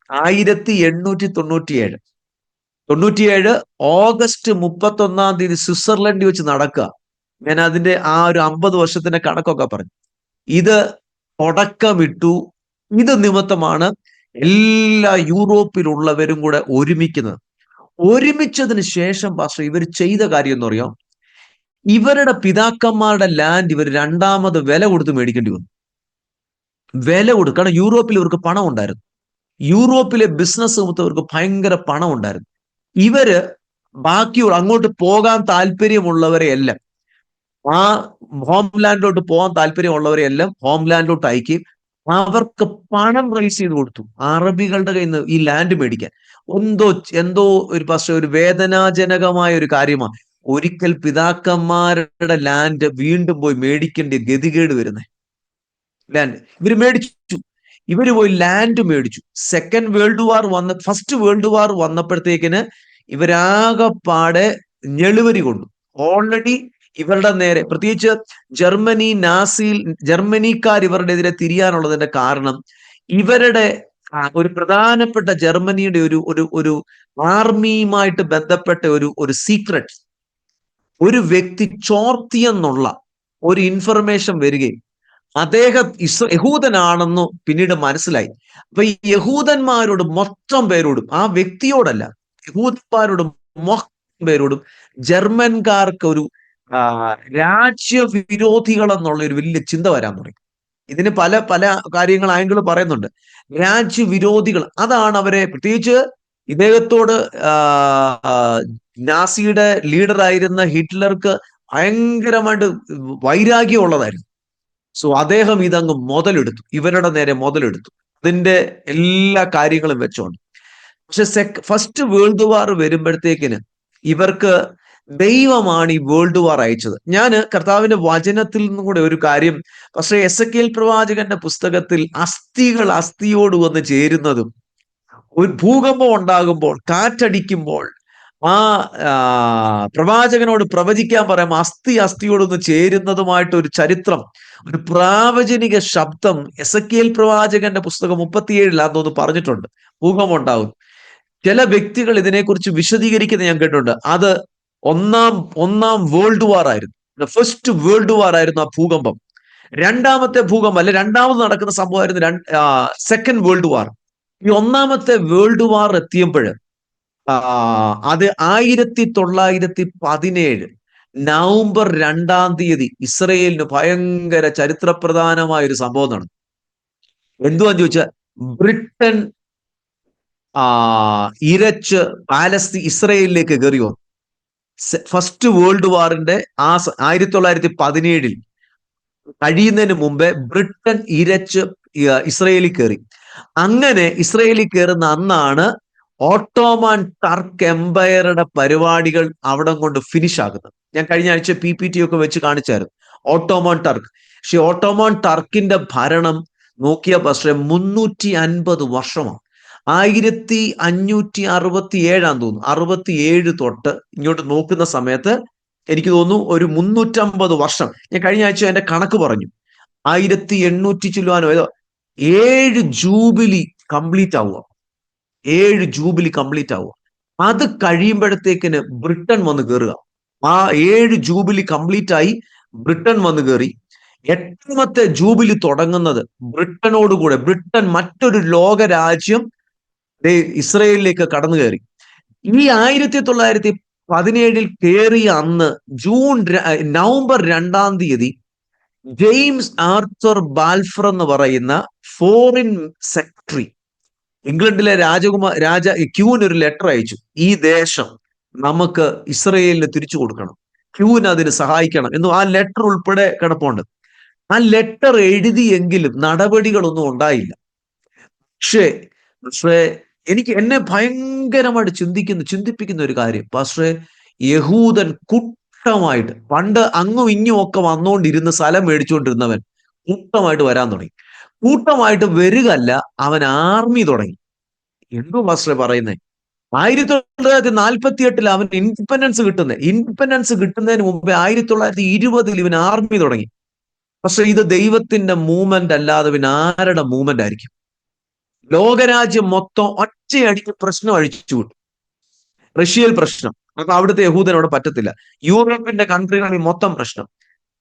1897 ഓഗസ്റ്റ് 31 സ്വിറ്റ്സർലൻഡിൽ വെച്ച് നടക്കുക. ഞാൻ അതിന്റെ ആ ഒരു 50 വർഷത്തിന്റെ കണക്കൊക്കെ പറഞ്ഞു. ഇത് തുടക്കമിട്ടു. ഇത് നിമിത്തമാണ് എല്ലാ യൂറോപ്പിലുള്ളവരും കൂടെ ഒരുമിക്കുന്നത്. ഒരുമിച്ചതിന് ശേഷം പാസ്റ്റർ ഇവർ ചെയ്ത കാര്യം എന്ന് പറയാം, ഇവരുടെ പിതാക്കന്മാരുടെ ലാൻഡ് ഇവർ രണ്ടാമത് വില കൊടുത്ത് മേടിക്കേണ്ടി വന്നു. വില കൊടുക്കും. കാരണം യൂറോപ്പിൽ ഇവർക്ക് പണം ഉണ്ടായിരുന്നു. യൂറോപ്പിലെ ബിസിനസ് ഇവർക്ക് ഭയങ്കര പണം ഉണ്ടായിരുന്നു. ഇവര് ബാക്കിയുള്ള അങ്ങോട്ട് പോകാൻ താല്പര്യമുള്ളവരെ എല്ലാം, ആ ഹോംലാൻഡിലോട്ട് പോകാൻ താല്പര്യമുള്ളവരെ എല്ലാം ഹോംലാൻഡിലോട്ട് അയക്കുകയും അവർക്ക് പണം റൈസ് ചെയ്ത് കൊടുത്തു അറബികളുടെ കയ്യിൽ നിന്ന് ഈ ലാൻഡ് മേടിക്കാൻ. എന്തോ എന്തോ ഒരു പക്ഷേ ഒരു വേദനാജനകമായ ഒരു കാര്യമാണ് ഒരിക്കൽ പിതാക്കന്മാരുടെ ലാൻഡ് വീണ്ടും പോയി മേടിക്കേണ്ട ഗതികേട് വരുന്നത്. ലാൻഡ് ഇവര് മേടിച്ചു, ഇവര് പോയി ലാൻഡ് മേടിച്ചു. Second world war first world war വന്നപ്പോഴത്തേക്കിന് ഇവരാകെപ്പാടെ ഞെളുവരി കൊണ്ടു. ഓൾറെഡി ഇവരുടെ നേരെ, പ്രത്യേകിച്ച് ജർമ്മനിക്കാർ ഇവരുടെ എതിരെ തിരിയാനുള്ളതിന്റെ കാരണം ഇവരുടെ ഒരു പ്രധാനപ്പെട്ട ജർമ്മനിയുടെ ഒരു ഒരു ഒരു ആർമിയുമായിട്ട് ബന്ധപ്പെട്ട ഒരു സീക്രട്ട് ഒരു വ്യക്തി ചോർത്തിയെന്നുള്ള ഒരു ഇൻഫർമേഷൻ വരികയും അദ്ദേഹം യഹൂദനാണെന്ന് പിന്നീട് മനസ്സിലായി. അപ്പൊ ഈ യഹൂദന്മാരോട് മൊത്തം പേരോടും, ആ വ്യക്തിയോടല്ല, യഹൂദന്മാരോട് മൊത്തം പേരോടും ജർമ്മൻകാർക്ക് ഒരു രാജ്യവിരോധികൾ എന്നുള്ള ഒരു വലിയ ചിന്ത വരാൻ തുടങ്ങി. ഇതിന് പല പല കാര്യങ്ങൾ ആംഗിൾ പറയുന്നുണ്ട്. രാജ്യവിരോധികൾ, അതാണ് അവരെ, പ്രത്യേകിച്ച് ഇദ്ദേഹത്തോട് നാസിയുടെ ലീഡറായിരുന്ന ഹിറ്റ്ലർക്ക് ഭയങ്കരമായിട്ട് വൈരാഗ്യമുള്ളതായിരുന്നു. സോ അദ്ദേഹം ഇതങ്ങ് മുതലെടുത്തു, ഇവരുടെ നേരെ മുതലെടുത്തു, അതിന്റെ എല്ലാ കാര്യങ്ങളും വെച്ചോണ്ട്. പക്ഷെ ഫസ്റ്റ് വേൾഡ് വാർ വരുമ്പോഴത്തേക്കിന് ഇവർക്ക് ദൈവമാണ് ഈ വേൾഡ് വാർ അയച്ചത്. ഞാൻ കർത്താവിന്റെ വചനത്തിൽ നിന്നും കൂടെ ഒരു കാര്യം, പക്ഷേ എസെക്കിയേൽ പ്രവാചകന്റെ പുസ്തകത്തിൽ അസ്ഥികൾ അസ്ഥിയോട് വന്ന് ചേരുന്നതും, ഒരു ഭൂകമ്പം ഉണ്ടാകുമ്പോൾ, കാറ്റടിക്കുമ്പോൾ ആ പ്രവാചകനോട് പ്രവചിക്കാൻ പറയുമ്പോൾ അസ്ഥി അസ്ഥിയോടൊന്ന് ചേരുന്നതുമായിട്ട് ഒരു ചരിത്രം, ഒരു പ്രാവചനിക ശബ്ദം എസെക്കിയേൽ പ്രവാചകന്റെ പുസ്തകം 37 പറഞ്ഞിട്ടുണ്ട്. ഭൂകമ്പം ഉണ്ടാകും. ചില വ്യക്തികൾ ഇതിനെക്കുറിച്ച് വിശദീകരിക്കുന്നത് ഞാൻ കേട്ടിട്ടുണ്ട്. അത് ഒന്നാം വേൾഡ് വാർ ആയിരുന്നു, ഫസ്റ്റ് വേൾഡ് വാർ ആയിരുന്നു ആ ഭൂകമ്പം. രണ്ടാമത്തെ ഭൂകമ്പം അല്ലെ, രണ്ടാമത് നടക്കുന്ന സംഭവമായിരുന്നു സെക്കൻഡ് വേൾഡ് വാർ. ഈ ഒന്നാമത്തെ വേൾഡ് വാർ എത്തിയപ്പോൾ അത് 1917 നവംബർ 2 ഇസ്രയേലിന് ഭയങ്കര ചരിത്രപ്രധാനമായ ഒരു സംഭവം നടന്നു. എന്തുവാന്ന് ചോദിച്ചാൽ, ബ്രിട്ടൻ ഇരച്ച് ഇസ്രയേലിലേക്ക് കയറി വന്നു. ഫസ്റ്റ് വേൾഡ് വാറിന്റെ 1917 കഴിയുന്നതിന് മുമ്പേ ബ്രിട്ടൻ ഇരച്ച് ഇസ്രയേലിൽ കയറി. അങ്ങനെ ഇസ്രയേലിൽ കയറുന്ന അന്നാണ് ഓട്ടോമൻ ടർക്ക് എംപയറുടെ പരിപാടികൾ അവിടെ കൊണ്ട് ഫിനിഷ് ആകുന്നത്. ഞാൻ കഴിഞ്ഞ ആഴ്ച PPT ഒക്കെ വെച്ച് കാണിച്ചായിരുന്നു ഓട്ടോമൻ ടർക്ക്. പക്ഷെ ഓട്ടോമൻ ടർക്കിന്റെ ഭരണം നോക്കിയ പക്ഷേ 350 വർഷമാണ്. 1567 തോന്നുന്നു, 67 തൊട്ട് ഇങ്ങോട്ട് നോക്കുന്ന സമയത്ത് എനിക്ക് തോന്നുന്നു ഒരു 350 വർഷം. ഞാൻ കഴിഞ്ഞ ആഴ്ച എന്റെ കണക്ക് പറഞ്ഞു, 1800 ചില്ലുവാനോ 7 ജൂബിലി കംപ്ലീറ്റ് ആവുക. 7 ജൂബിലി കംപ്ലീറ്റ് ആവുക. അത് കഴിയുമ്പോഴത്തേക്കിന് ബ്രിട്ടൻ വന്ന് കയറുക. ആ 7 ജൂബിലി കംപ്ലീറ്റ് ആയി ബ്രിട്ടൻ വന്ന് കയറി. 8ാമത്തെ ജൂബിലി തുടങ്ങുന്നത് ബ്രിട്ടനോടുകൂടെ, ബ്രിട്ടൻ മറ്റൊരു ലോക രാജ്യം ഇസ്രയേലിലേക്ക് കടന്നു കയറി. ഈ 1917 കയറിയ അന്ന് നവംബർ 2 ജെയിംസ് ആർച്ചർ ബാൽഫർ എന്ന് പറയുന്ന ഫോറിൻ സെക്രട്ടറി ഇംഗ്ലണ്ടിലെ ക്യൂവിന് ഒരു ലെറ്റർ അയച്ചു. ഈ ദേശം നമുക്ക് ഇസ്രയേലിന് തിരിച്ചു കൊടുക്കണം, ക്യൂവിന് അതിന് സഹായിക്കണം എന്ന്. ആ ലെറ്റർ ഉൾപ്പെടെ കിടപ്പുണ്ട്. ആ ലെറ്റർ എഴുതിയെങ്കിലും നടപടികളൊന്നും ഉണ്ടായില്ല. പക്ഷേ എന്നെ ഭയങ്കരമായിട്ട് ചിന്തിപ്പിക്കുന്ന ഒരു കാര്യം, പക്ഷേ യഹൂദൻ കൂട്ടമായിട്ട്, പണ്ട് അങ്ങും ഇങ്ങും ഒക്കെ വന്നുകൊണ്ടിരുന്ന സ്ഥലം മേടിച്ചുകൊണ്ടിരുന്നവൻ കൂട്ടമായിട്ട് വരാൻ തുടങ്ങി. കൂട്ടമായിട്ട് വരികയല്ല, അവൻ ആർമി തുടങ്ങി. എന്തോ പാസ്റ്ററെ പറയുന്നേ, 1948 അവൻ ഇൻഡിപെൻഡൻസ് കിട്ടുന്നതിന് മുമ്പേ 1920 ഇവൻ ആർമി തുടങ്ങി. പക്ഷെ ഇത് ദൈവത്തിന്റെ മൂവ്മെന്റ് അല്ലാതെ പിന്നെ ആരുടെ മൂവ്മെന്റ് ആയിരിക്കും? ലോകരാജ്യം മൊത്തം ഒറ്റയടിക്ക് പ്രശ്നം അഴിച്ചു വിട്ടു. റഷ്യയിൽ പ്രശ്നം, അപ്പൊ അവിടുത്തെ യഹൂദൻ അവിടെ പറ്റത്തില്ല. യൂറോപ്പിന്റെ കൺട്രികളിൽ മൊത്തം പ്രശ്നം.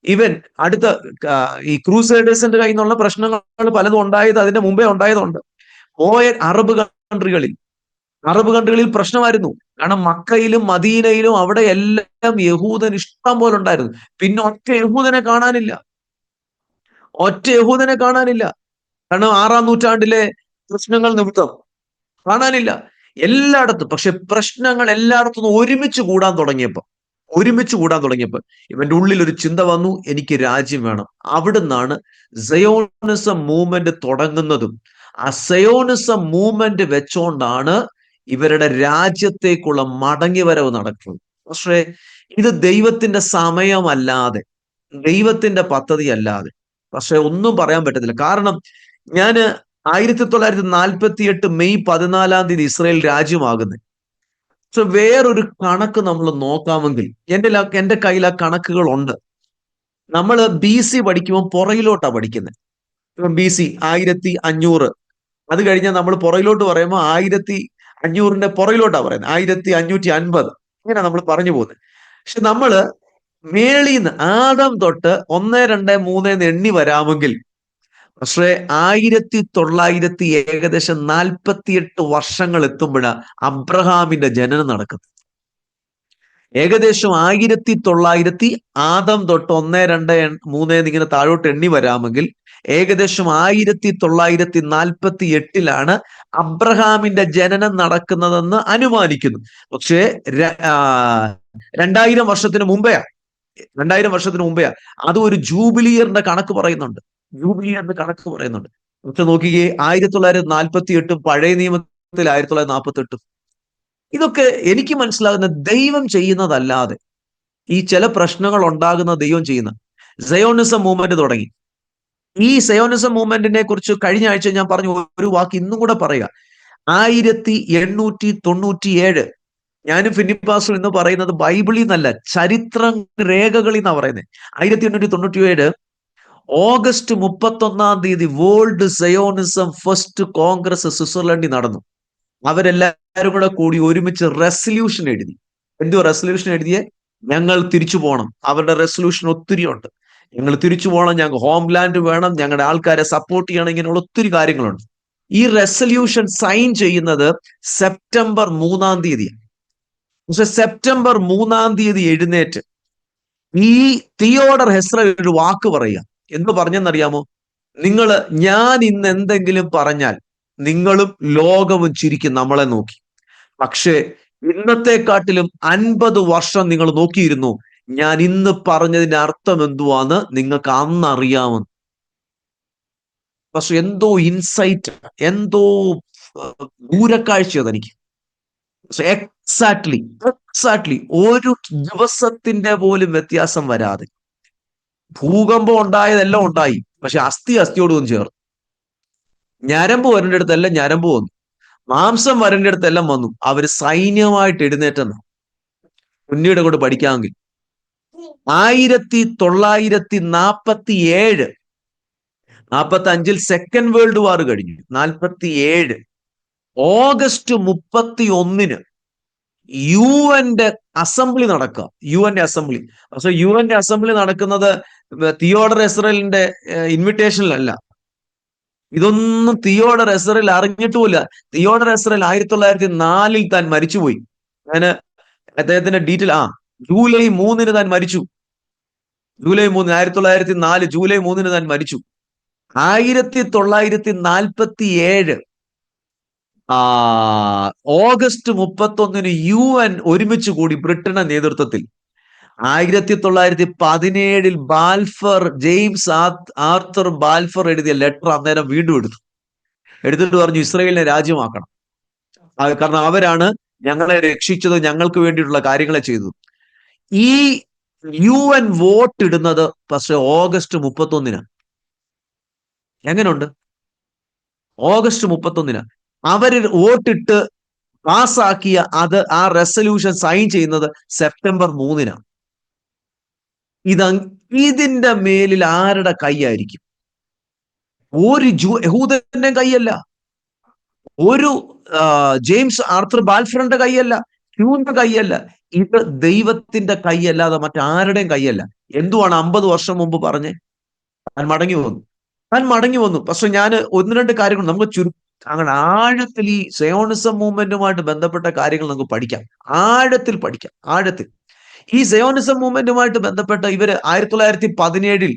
ഈവൻ അടുത്ത ഈ ക്രൂസേഡേഴ്സിന്റെ കയ്യിൽ നിന്നുള്ള പ്രശ്നങ്ങൾ പലതും ഉണ്ടായത് അതിന്റെ മുമ്പേ ഉണ്ടായതുണ്ട്. പോയ അറബ് കൺട്രികളിൽ പ്രശ്നമായിരുന്നു. കാരണം മക്കയിലും മദീനയിലും അവിടെ എല്ലാം യഹൂദൻ ഇഷ്ടം പോലെ ഉണ്ടായിരുന്നു. പിന്നെ ഒറ്റ യഹൂദനെ കാണാനില്ല. കാരണം 6-ാം നൂറ്റാണ്ടിലെ പ്രശ്നങ്ങൾ നിമിത്തം കാണാനില്ല എല്ലായിടത്തും. പക്ഷെ പ്രശ്നങ്ങൾ എല്ലായിടത്തും ഒരുമിച്ച് കൂടാൻ തുടങ്ങിയപ്പോ ഇവന്റെ ഉള്ളിൽ ഒരു ചിന്ത വന്നു, എനിക്ക് രാജ്യം വേണം. അവിടുന്നാണ് സയോണിസം മൂവ്മെന്റ് തുടങ്ങുന്നതും. ആ സയോണിസം മൂവ്മെന്റ് വെച്ചോണ്ടാണ് ഇവരുടെ രാജ്യത്തേക്കുള്ള മടങ്ങിവരവ് നടക്കുന്നത്. പക്ഷേ ഇത് ദൈവത്തിന്റെ സമയമല്ലാതെ, ദൈവത്തിന്റെ പദ്ധതി അല്ലാതെ പക്ഷെ ഒന്നും പറയാൻ പറ്റത്തില്ല. കാരണം ഞാന് 1948 മെയ് 14 ഇസ്രായേൽ രാജ്യമാകുന്നത്. പക്ഷെ വേറൊരു കണക്ക് നമ്മൾ നോക്കാമെങ്കിൽ എന്റെ കയ്യിൽ ആ കണക്കുകൾ ഉണ്ട്. നമ്മൾ BC പഠിക്കുമ്പോൾ പുറയിലോട്ടാ പഠിക്കുന്നത്. ഇപ്പം BC 1500, അത് കഴിഞ്ഞാൽ നമ്മൾ പുറയിലോട്ട് പറയുമ്പോൾ 1500 പുറയിലോട്ടാ പറയുന്നത്, 1550, ഇങ്ങനെ നമ്മൾ പറഞ്ഞു പോകുന്നത്. പക്ഷെ നമ്മള് മേളീന്ന് ആദം തൊട്ട് 1, 2, 3 എന്ന് എണ്ണി വരാമെങ്കിൽ, പക്ഷേ 1900 ഏകദേശം 48 വർഷങ്ങൾ എത്തുമ്പോഴാണ് അബ്രഹാമിന്റെ ജനനം നടക്കുന്നത്. ഏകദേശം 1900 ആദം തൊട്ട് 1, 2, 3 എന്നിങ്ങനെ താഴോട്ട് എണ്ണി വരാമെങ്കിൽ ഏകദേശം 1948 അബ്രഹാമിന്റെ ജനനം നടക്കുന്നതെന്ന് അനുമാനിക്കുന്നു. പക്ഷേ 2000 വർഷത്തിന് മുമ്പേ അതും ഒരു ജൂബിലിയറിന്റെ കണക്ക് പറയുന്നുണ്ട്. പക്ഷെ നോക്കിക്കേ, 1948 പഴയ നിയമത്തിൽ 1948, ഇതൊക്കെ എനിക്ക് മനസ്സിലാകുന്ന ദൈവം ചെയ്യുന്നതല്ലാതെ, ഈ ചില പ്രശ്നങ്ങൾ ഉണ്ടാകുന്ന ദൈവം ചെയ്യുന്ന. സയോണിസം മൂവ്മെന്റ് തുടങ്ങി. ഈ സയോണിസം മൂവ്മെന്റിനെ കുറിച്ച് കഴിഞ്ഞ ആഴ്ച ഞാൻ പറഞ്ഞു, ഒരു വാക്ക് ഇന്നും കൂടെ പറയുക. 1897, ഞാനും ഫിലിപ്പാസും എന്ന് പറയുന്നത് ബൈബിളിൽ നിന്നല്ല, ചരിത്ര രേഖകളിൽ നിന്നാണ് പറയുന്നത്. 1897 August 31 world Zionism first congress സ്വിറ്റ്സർലൻഡിൽ നടന്നു. അവരെല്ലാവരും കൂടി ഒരുമിച്ച് റെസല്യൂഷൻ എഴുതി. എന്തോ റെസല്യൂഷൻ എഴുതിയേ? ഞങ്ങൾ തിരിച്ചു പോകണം. അവരുടെ റെസല്യൂഷൻ ഒത്തിരി ഉണ്ട്. ഞങ്ങൾ തിരിച്ചു പോകണം, ഞങ്ങൾക്ക് ഹോംലാൻഡ് വേണം, ഞങ്ങളുടെ ആൾക്കാരെ സപ്പോർട്ട് ചെയ്യണം, ഇങ്ങനെയുള്ള ഒത്തിരി കാര്യങ്ങളുണ്ട്. ഈ റെസല്യൂഷൻ സൈൻ ചെയ്യുന്നത് സെപ്റ്റംബർ 3. പക്ഷെ സെപ്റ്റംബർ 3 എഴുന്നേറ്റ് ഈ തിയോഡർ ഹെസ്രൽ ഒരു വാക്ക് പറയുക. എന്ത് പറഞ്ഞെന്നറിയാമോ? ഞാൻ ഇന്ന് എന്തെങ്കിലും പറഞ്ഞാൽ നിങ്ങളും ലോകവും ചിരിക്കും നമ്മളെ നോക്കി. പക്ഷേ ഇന്നത്തെക്കാട്ടിലും 50 വർഷം നിങ്ങൾ നോക്കിയിരുന്നു, ഞാൻ ഇന്ന് പറഞ്ഞതിന്റെ അർത്ഥം എന്തുവാന്ന് നിങ്ങൾക്ക് അന്ന് അറിയാമെന്ന്. പക്ഷെ എന്തോ ഇൻസൈറ്റ്, എന്തോ ദൂരക്കാഴ്ചയോ തനിക്ക്. എക്സാക്ട്ലി ഒരു ദിവസത്തിന്റെ പോലും വ്യത്യാസം വരാതെ ഭൂകമ്പം ഉണ്ടായതെല്ലാം ഉണ്ടായി. പക്ഷെ അസ്ഥിയോടും ചേർന്നു. ഞരമ്പ് വരേണ്ടടുത്തെല്ലാം ഞരമ്പ് വന്നു, മാംസം വരേണ്ടടുത്തെല്ലാം വന്നു. അവര് സൈന്യമായിട്ട് എഴുന്നേറ്റെന്ന് മുന്നിയുടെ കൂടെ പഠിക്കാമെങ്കിൽ 1947-45 സെക്കൻഡ് വേൾഡ് വാർ കഴിഞ്ഞു. 47 ഓഗസ്റ്റ് 31 UN അസംബ്ലി നടക്കുക. പക്ഷെ UN അസംബ്ലി നടക്കുന്നത് തിയോഡർ ഹെസ്രലിന്റെ ഇൻവിറ്റേഷനിലല്ല. ഇതൊന്നും തിയോഡർ ഹെസ്രൽ അറിഞ്ഞിട്ടുമില്ല. തിയോഡർ ഹെസ്രൽ 1904 താൻ മരിച്ചുപോയി. ഞാന് അദ്ദേഹത്തിന്റെ ഡീറ്റെയിൽ ജൂലൈ 3 താൻ മരിച്ചു. 1904 ജൂലൈ 3 താൻ മരിച്ചു. 1947 ഓഗസ്റ്റ് 31 UN ഒരുമിച്ച് കൂടി ബ്രിട്ടന്റെ നേതൃത്വത്തിൽ. 1917 ബാൽഫർ, ജെയിംസ് ആർത്തർ ബാൽഫർ എഴുതിയ ലെറ്റർ അന്നേരം വീണ്ടും എടുത്തിട്ട് പറഞ്ഞു ഇസ്രായേലിനെ രാജ്യമാക്കണം. കാരണം അവരാണ് ഞങ്ങളെ രക്ഷിച്ചത്, ഞങ്ങൾക്ക് വേണ്ടിയിട്ടുള്ള കാര്യങ്ങളെ ചെയ്തത്. ഈ UN വോട്ട് ഇടുന്നത് പക്ഷെ ഓഗസ്റ്റ് 31. എങ്ങനെയുണ്ട്? ഓഗസ്റ്റ് 31 അവര് വോട്ടിട്ട് പാസ്സാക്കിയ ആ റെസല്യൂഷൻ സൈൻ ചെയ്യുന്നത് സെപ്റ്റംബർ 3. ഇതിന്റെ മേലിൽ ആരുടെ കൈയായിരിക്കും? ഒരു യഹൂദന്റെ കൈയല്ല, ഒരു ജെയിംസ് ആർത്തർ ബാൽഫറിന്റെ കൈയല്ല, ഹ്യൂന്റെ കൈയല്ല. ഇത് ദൈവത്തിന്റെ കൈയല്ലാതെ മറ്റാരുടെയും കൈയല്ല. എന്തുവാണ് 50 വർഷം മുമ്പ് പറഞ്ഞേ? താൻ മടങ്ങി വന്നു. പക്ഷെ ഞാൻ 1-2 കാര്യങ്ങൾ നമുക്ക് അങ്ങനെ ആഴത്തിൽ ഈ സയോണിസം മൂവ്മെന്റുമായിട്ട് ബന്ധപ്പെട്ട കാര്യങ്ങൾ നമുക്ക് പഠിക്കാം, ആഴത്തിൽ പഠിക്കാം, ആഴത്തിൽ. ഈ സയോണിസം മൂവ്മെന്റുമായിട്ട് ബന്ധപ്പെട്ട ഇവര് 1917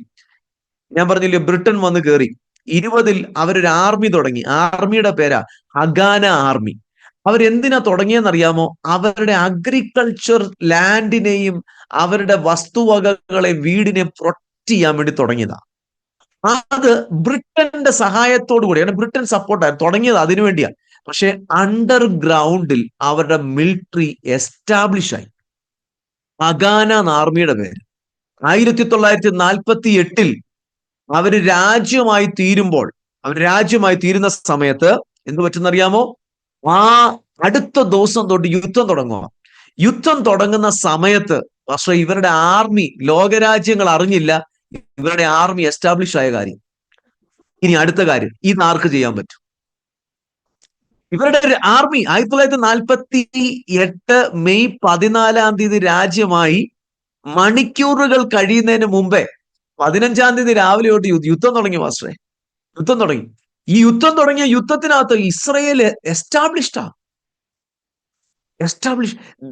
ഞാൻ പറഞ്ഞില്ലേ ബ്രിട്ടൻ വന്ന് കയറി. 20 അവരൊരു ആർമി തുടങ്ങി. ആർമിയുടെ പേരാ ഹഗാന ആർമി. അവരെന്തിനാ തുടങ്ങിയെന്നറിയാമോ? അവരുടെ അഗ്രികൾച്ചർ ലാൻഡിനെയും അവരുടെ വസ്തുവകകളെ വീടിനെ പ്രൊട്ടക്ട് ചെയ്യാൻ വേണ്ടി തുടങ്ങിയതാ. അത് ബ്രിട്ടന്റെ സഹായത്തോടു കൂടിയാണ്, ബ്രിട്ടൻ സപ്പോർട്ടായിരുന്നു, തുടങ്ങിയത് അതിനു വേണ്ടിയാണ്. പക്ഷെ അണ്ടർഗ്രൗണ്ടിൽ അവരുടെ മിലിറ്ററി എസ്റ്റാബ്ലിഷ് ആയി. ഹഗാന ആർമിയുടെ പേര്. 1948 അവര് രാജ്യമായി തീരുന്ന സമയത്ത് എന്ത് പറ്റുന്നറിയാമോ? ആ അടുത്ത ദിവസം തൊട്ട് യുദ്ധം തുടങ്ങുക. യുദ്ധം തുടങ്ങുന്ന സമയത്ത് പക്ഷേ ഇവരുടെ ആർമി ലോകരാജ്യങ്ങൾ അറിഞ്ഞില്ല ഇവരുടെ ആർമി എസ്റ്റാബ്ലിഷ് ആയ കാര്യം. ഇനി അടുത്ത കാര്യം, ഇത് ആർക്ക് ചെയ്യാൻ പറ്റും? ഇവരുടെ ഒരു ആർമി 1948 മെയ് 14 രാജ്യമായി മണിക്കൂറുകൾ കഴിയുന്നതിന് മുമ്പേ 15 രാവിലെ തൊട്ട് യുദ്ധം തുടങ്ങി മാസ്റ്ററെ. യുദ്ധം തുടങ്ങി. ഈ യുദ്ധം തുടങ്ങിയ യുദ്ധത്തിനകത്ത് ഇസ്രയേൽ എസ്റ്റാബ്ലിഷ്ഡ്.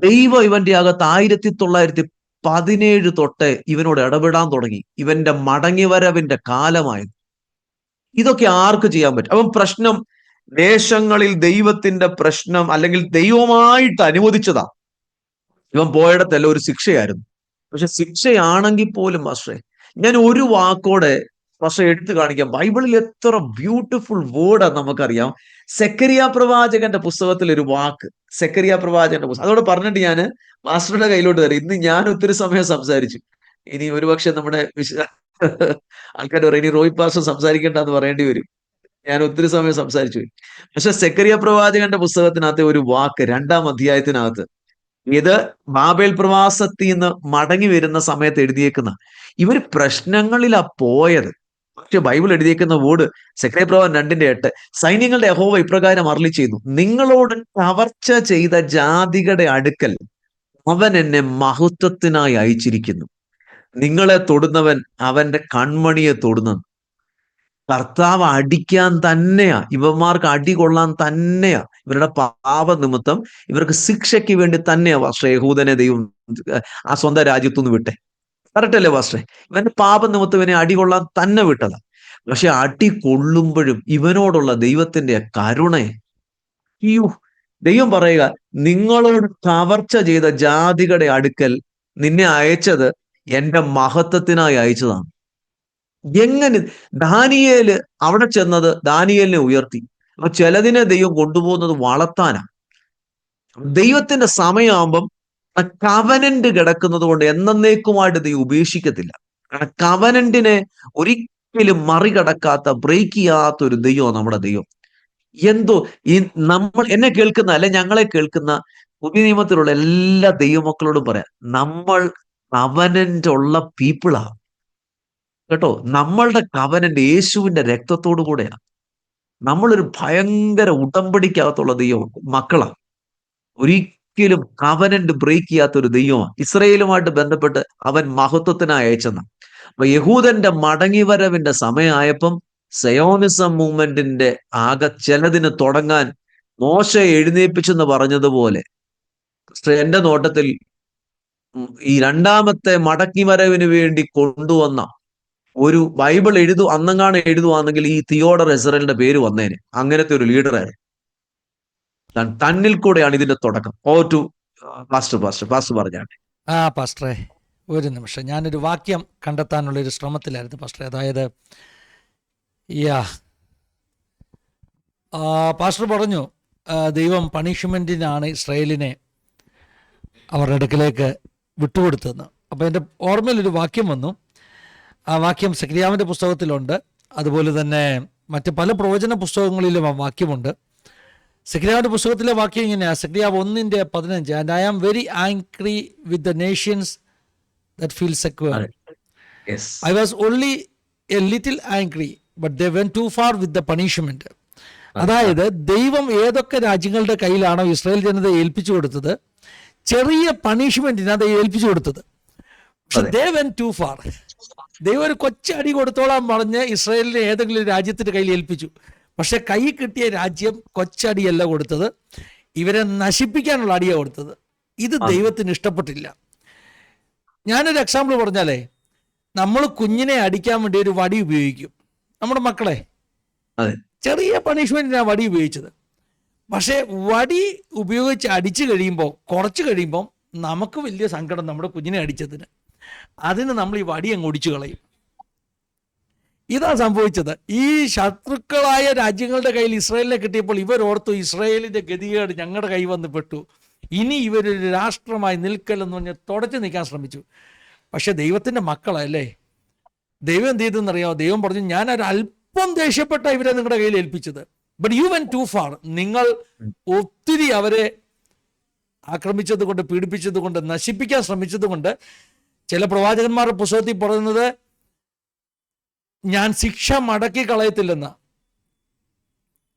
ദൈവം ഇവന്റെ അകത്ത് 1917 തൊട്ട് ഇവനോട് ഇടപെടാൻ തുടങ്ങി. ഇവന്റെ മടങ്ങിവരവിന്റെ കാലമായത്. ഇതൊക്കെ ആർക്ക് ചെയ്യാൻ പറ്റും? അപ്പം പ്രശ്നം ദേശങ്ങളിൽ ദൈവത്തിന്റെ പ്രശ്നം അല്ലെങ്കിൽ ദൈവമായിട്ട് അനുവദിച്ചതാ. ഇവൻ പോയിടത്തെല്ലാം ഒരു ശിക്ഷയായിരുന്നു. പക്ഷെ ശിക്ഷയാണെങ്കിൽ പോലും മാസ്റ്ററെ ഞാൻ ഒരു വാക്കോടെ പക്ഷെ എടുത്തു കാണിക്കാം. ബൈബിളിൽ എത്ര ബ്യൂട്ടിഫുൾ വേർഡാ നമുക്കറിയാം. സെക്കരിയ പ്രവാചകന്റെ പുസ്തകത്തിൽ ഒരു വാക്ക്, സെക്കരിയ പ്രവാചകന്റെ പുസ്തകം, അതോടെ പറഞ്ഞിട്ട് ഞാൻ മാസ്റ്ററുടെ കയ്യിലോട്ട് തരാം. ഇന്ന് ഞാൻ ഒത്തിരി സമയം സംസാരിച്ചു. ഇനി ഒരുപക്ഷെ നമ്മുടെ ആൾക്കാർ പറയും ഇനി റോയ് പാസ്റ്റർ സംസാരിക്കേണ്ടെന്ന് പറയേണ്ടി വരും. ഞാൻ ഒത്തിരി സമയം സംസാരിച്ചു. പക്ഷെ സെക്കരിയ പ്രവാചകന്റെ പുസ്തകത്തിനകത്തെ ഒരു വാക്ക് 2-ാം അധ്യായത്തിനകത്ത്, ഇത് ബാബേൽ പ്രവാസത്തിൽ നിന്ന് മടങ്ങി വരുന്ന സമയത്ത് എഴുതിയേക്കുന്ന, ഇവർ പ്രശ്നങ്ങളിലാ പോയത്. പക്ഷെ ബൈബിൾ എഴുതിയേക്കുന്ന വേർഡ് സെക്കരിയ പ്രവാചകൻ 2:8, സൈന്യങ്ങളുടെ യഹോവ ഇപ്രകാരം അരുളി ചെയ്യുന്നു, നിങ്ങളോട് കവർച്ച ചെയ്ത ജാതികളുടെ അടുക്കൽ അവൻ എന്നെ മഹത്വത്തിനായി അയച്ചിരിക്കുന്നു. നിങ്ങളെ തൊടുന്നവൻ അവന്റെ കൺമണിയെ തൊടുന്നു. കർത്താവ് അടിക്കാൻ തന്നെയാ, ഇവന്മാർക്ക് അടി കൊള്ളാൻ തന്നെയാ, ഇവരുടെ പാപ നിമിത്തം ഇവർക്ക് ശിക്ഷയ്ക്ക് വേണ്ടി തന്നെയാ വാസ്റ്ററെ യഹൂദനെ ദൈവം ആ സ്വന്തം രാജ്യത്തുനിന്ന് വിട്ടെ. കറക്റ്റ് അല്ലേ വാസ്റ്ററെ? ഇവന്റെ പാപ നിമിത്തം ഇവനെ അടി കൊള്ളാൻ തന്നെ വിട്ടതാ. പക്ഷെ അടി കൊള്ളുമ്പോഴും ഇവനോടുള്ള ദൈവത്തിന്റെ കരുണയെ, അയ്യോ, ദൈവം പറയുക, നിങ്ങളോട് കവർച്ച ചെയ്ത ജാതികളുടെ അടുക്കൽ നിന്നെ അയച്ചത് എന്റെ മഹത്വത്തിനായി അയച്ചതാണ്. എങ്ങനെ ദാനിയേല് അവിടെ ചെന്നത് ദാനിയേലിനെ ഉയർത്തി. അപ്പൊ ചിലതിനെ ദൈവം കൊണ്ടുപോകുന്നത് വളർത്താനാ. ദൈവത്തിന്റെ സമയമാകുമ്പം കവനന്റ് കിടക്കുന്നത് കൊണ്ട് എന്നേക്കുമായിട്ട് ദൈവം ഉപേക്ഷിക്കത്തില്ല. കാരണം കവനന്റിനെ ഒരിക്കലും മറികടക്കാത്ത, ബ്രേക്ക് ചെയ്യാത്ത ഒരു ദൈവമാണ് നമ്മുടെ ദൈവം. എന്തോ ഈ എന്നെ കേൾക്കുന്ന അല്ലെ ഞങ്ങളെ കേൾക്കുന്ന പുതിയ നിയമത്തിലുള്ള എല്ലാ ദൈവമക്കളോടും പറയാം, നമ്മൾ കവനന്റ് ഉള്ള പീപ്പിളാ കേട്ടോ. നമ്മളുടെ കവനന്റ് യേശുവിന്റെ രക്തത്തോടു കൂടെയാണ്. നമ്മളൊരു ഭയങ്കര ഉടമ്പടിക്കകത്തുള്ള ദൈവം മക്കളാ. ഒരിക്കലും കവനന്റ് ബ്രേക്ക് ചെയ്യാത്ത ഒരു ദൈവമാണ്. ഇസ്രയേലുമായിട്ട് ബന്ധപ്പെട്ട് അവൻ മഹത്വത്തിനായി അയച്ചെന്ന. അപ്പൊ യഹൂദന്റെ മടങ്ങിവരവിന്റെ സമയമായപ്പം സയോണിസം മൂവ്മെന്റിന്റെ ആകെ ചിലതിന് തുടങ്ങാൻ മോശെ എഴുന്നേൽപ്പിച്ചെന്ന് പറഞ്ഞതുപോലെ എന്റെ നോട്ടത്തിൽ ഈ 2-ാമത്തെ മടങ്ങിവരവിന് വേണ്ടി കൊണ്ടുവന്ന ഒരു ബൈബിൾ അന്നെങ്ങാണ് എഴുതുവാണെങ്കിൽ ഈ തിയോഡർ എസറലിന്റെ പേര് വന്നേനെ. അങ്ങനത്തെ ഒരു ലീഡറായിരുന്നു. തന്നിൽ കൂടെയാണ് ഇതിന്റെ തുടക്കം. പാസ്റ്റർ പറഞ്ഞാട്ടെ. പാസ്റ്ററെ, ഒരു നിമിഷം, ഞാനൊരു വാക്യം കണ്ടെത്താനുള്ള ഒരു ശ്രമത്തിലായിരുന്നു പാസ്റ്ററെ. അതായത് പാസ്റ്റർ പറഞ്ഞു ദൈവം പണിഷ്മെന്റിനാണ് ഇസ്രായേലിനെ അവരുടെ അടുക്കലേക്ക് വിട്ടുകൊടുത്തതെന്ന്. അപ്പോൾ എൻ്റെ ഓർമ്മയിലൊരു വാക്യം വന്നു. ആ വാക്യം സെക്കരിയാവിൻ്റെ പുസ്തകത്തിലുണ്ട്, അതുപോലെ തന്നെ മറ്റ് പല പ്രവചന പുസ്തകങ്ങളിലും ആ വാക്യമുണ്ട്. സെക്കരിയാവിൻ്റെ പുസ്തകത്തിലെ വാക്യം ഇങ്ങനെയാണ്, സെക്കരിയാവ് 1:15, and I am very angry with the nations that feel secure. I was only a little angry but they went too far with the punishment. അതായത് ദൈവം ഏതൊക്കെ രാജ്യങ്ങളുടെ കയ്യിലാണോ ഇസ്രായേൽ ജനത ഏൽപ്പിച്ചു കൊടുത്തത്, ചെറിയ പണിഷ്മെന്റിന് അത് ഏൽപ്പിച്ചു കൊടുത്തത്. പക്ഷെ ദേ വെന്റ് ടു ഫാർ. ദൈവം ഒരു കൊച്ചടി കൊടുത്തോളാൻ പറഞ്ഞ് ഇസ്രായേലിനെ ഏതെങ്കിലും രാജ്യത്തിന്റെ കയ്യിൽ ഏൽപ്പിച്ചു. പക്ഷെ കൈ കിട്ടിയ രാജ്യം കൊച്ചടിയല്ല കൊടുത്തത്, ഇവരെ നശിപ്പിക്കാനുള്ള അടിയാണ് കൊടുത്തത്. ഇത് ദൈവത്തിന് ഇഷ്ടപ്പെട്ടില്ല. ഞാനൊരു എക്സാമ്പിൾ പറഞ്ഞാലേ, നമ്മൾ കുഞ്ഞിനെ അടിക്കാൻ വേണ്ടി ഒരു വടി ഉപയോഗിക്കും. നമ്മുടെ മക്കളെ ചെറിയ പണിഷ്മെന്റിനാണ് വടി ഉപയോഗിച്ചത്. പക്ഷേ വടി ഉപയോഗിച്ച് അടിച്ചു കഴിയുമ്പോൾ, കുറച്ച് കഴിയുമ്പോൾ നമുക്ക് വലിയ സങ്കടം നമ്മുടെ കുഞ്ഞിനെ അടിച്ചതിന്. അതിന് നമ്മൾ ഈ വടി അങ്ങ് ഒടിച്ചു കളയും. ഇതാ സംഭവിച്ചത്. ഈ ശത്രുക്കളായ രാജ്യങ്ങളുടെ കയ്യിൽ ഇസ്രായേലിനെ കിട്ടിയപ്പോൾ ഇവരോർത്തു, ഇസ്രായേലിന്റെ ഗതികേട് ഞങ്ങളുടെ കൈ വന്ന് പെട്ടു, ഇനി ഇവരൊരു രാഷ്ട്രമായി നിൽക്കലെന്ന് പറഞ്ഞ് തുടച്ചു നീക്കാൻ ശ്രമിച്ചു. പക്ഷെ ദൈവത്തിന്റെ മക്കളല്ലേ, ദൈവം എന്ത് ചെയ്തെന്നറിയാമോ? ദൈവം പറഞ്ഞു, ഞാൻ ഒരു അല്പം ദേഷ്യപ്പെട്ട ഇവരെ നിങ്ങളുടെ കയ്യിൽ ഏൽപ്പിച്ചത്. But you went too far. നിങ്ങൾ ഒത്തിരി അവരെ ആക്രമിച്ചത് കൊണ്ട്, പീഡിപ്പിച്ചത് കൊണ്ട്, നശിപ്പിക്കാൻ ശ്രമിച്ചത് കൊണ്ട്, ചില പ്രവാചകന്മാരുടെ പുസ്തകത്തിൽ പറയുന്നത് ഞാൻ ശിക്ഷ മടക്കി കളയത്തില്ലെന്ന്.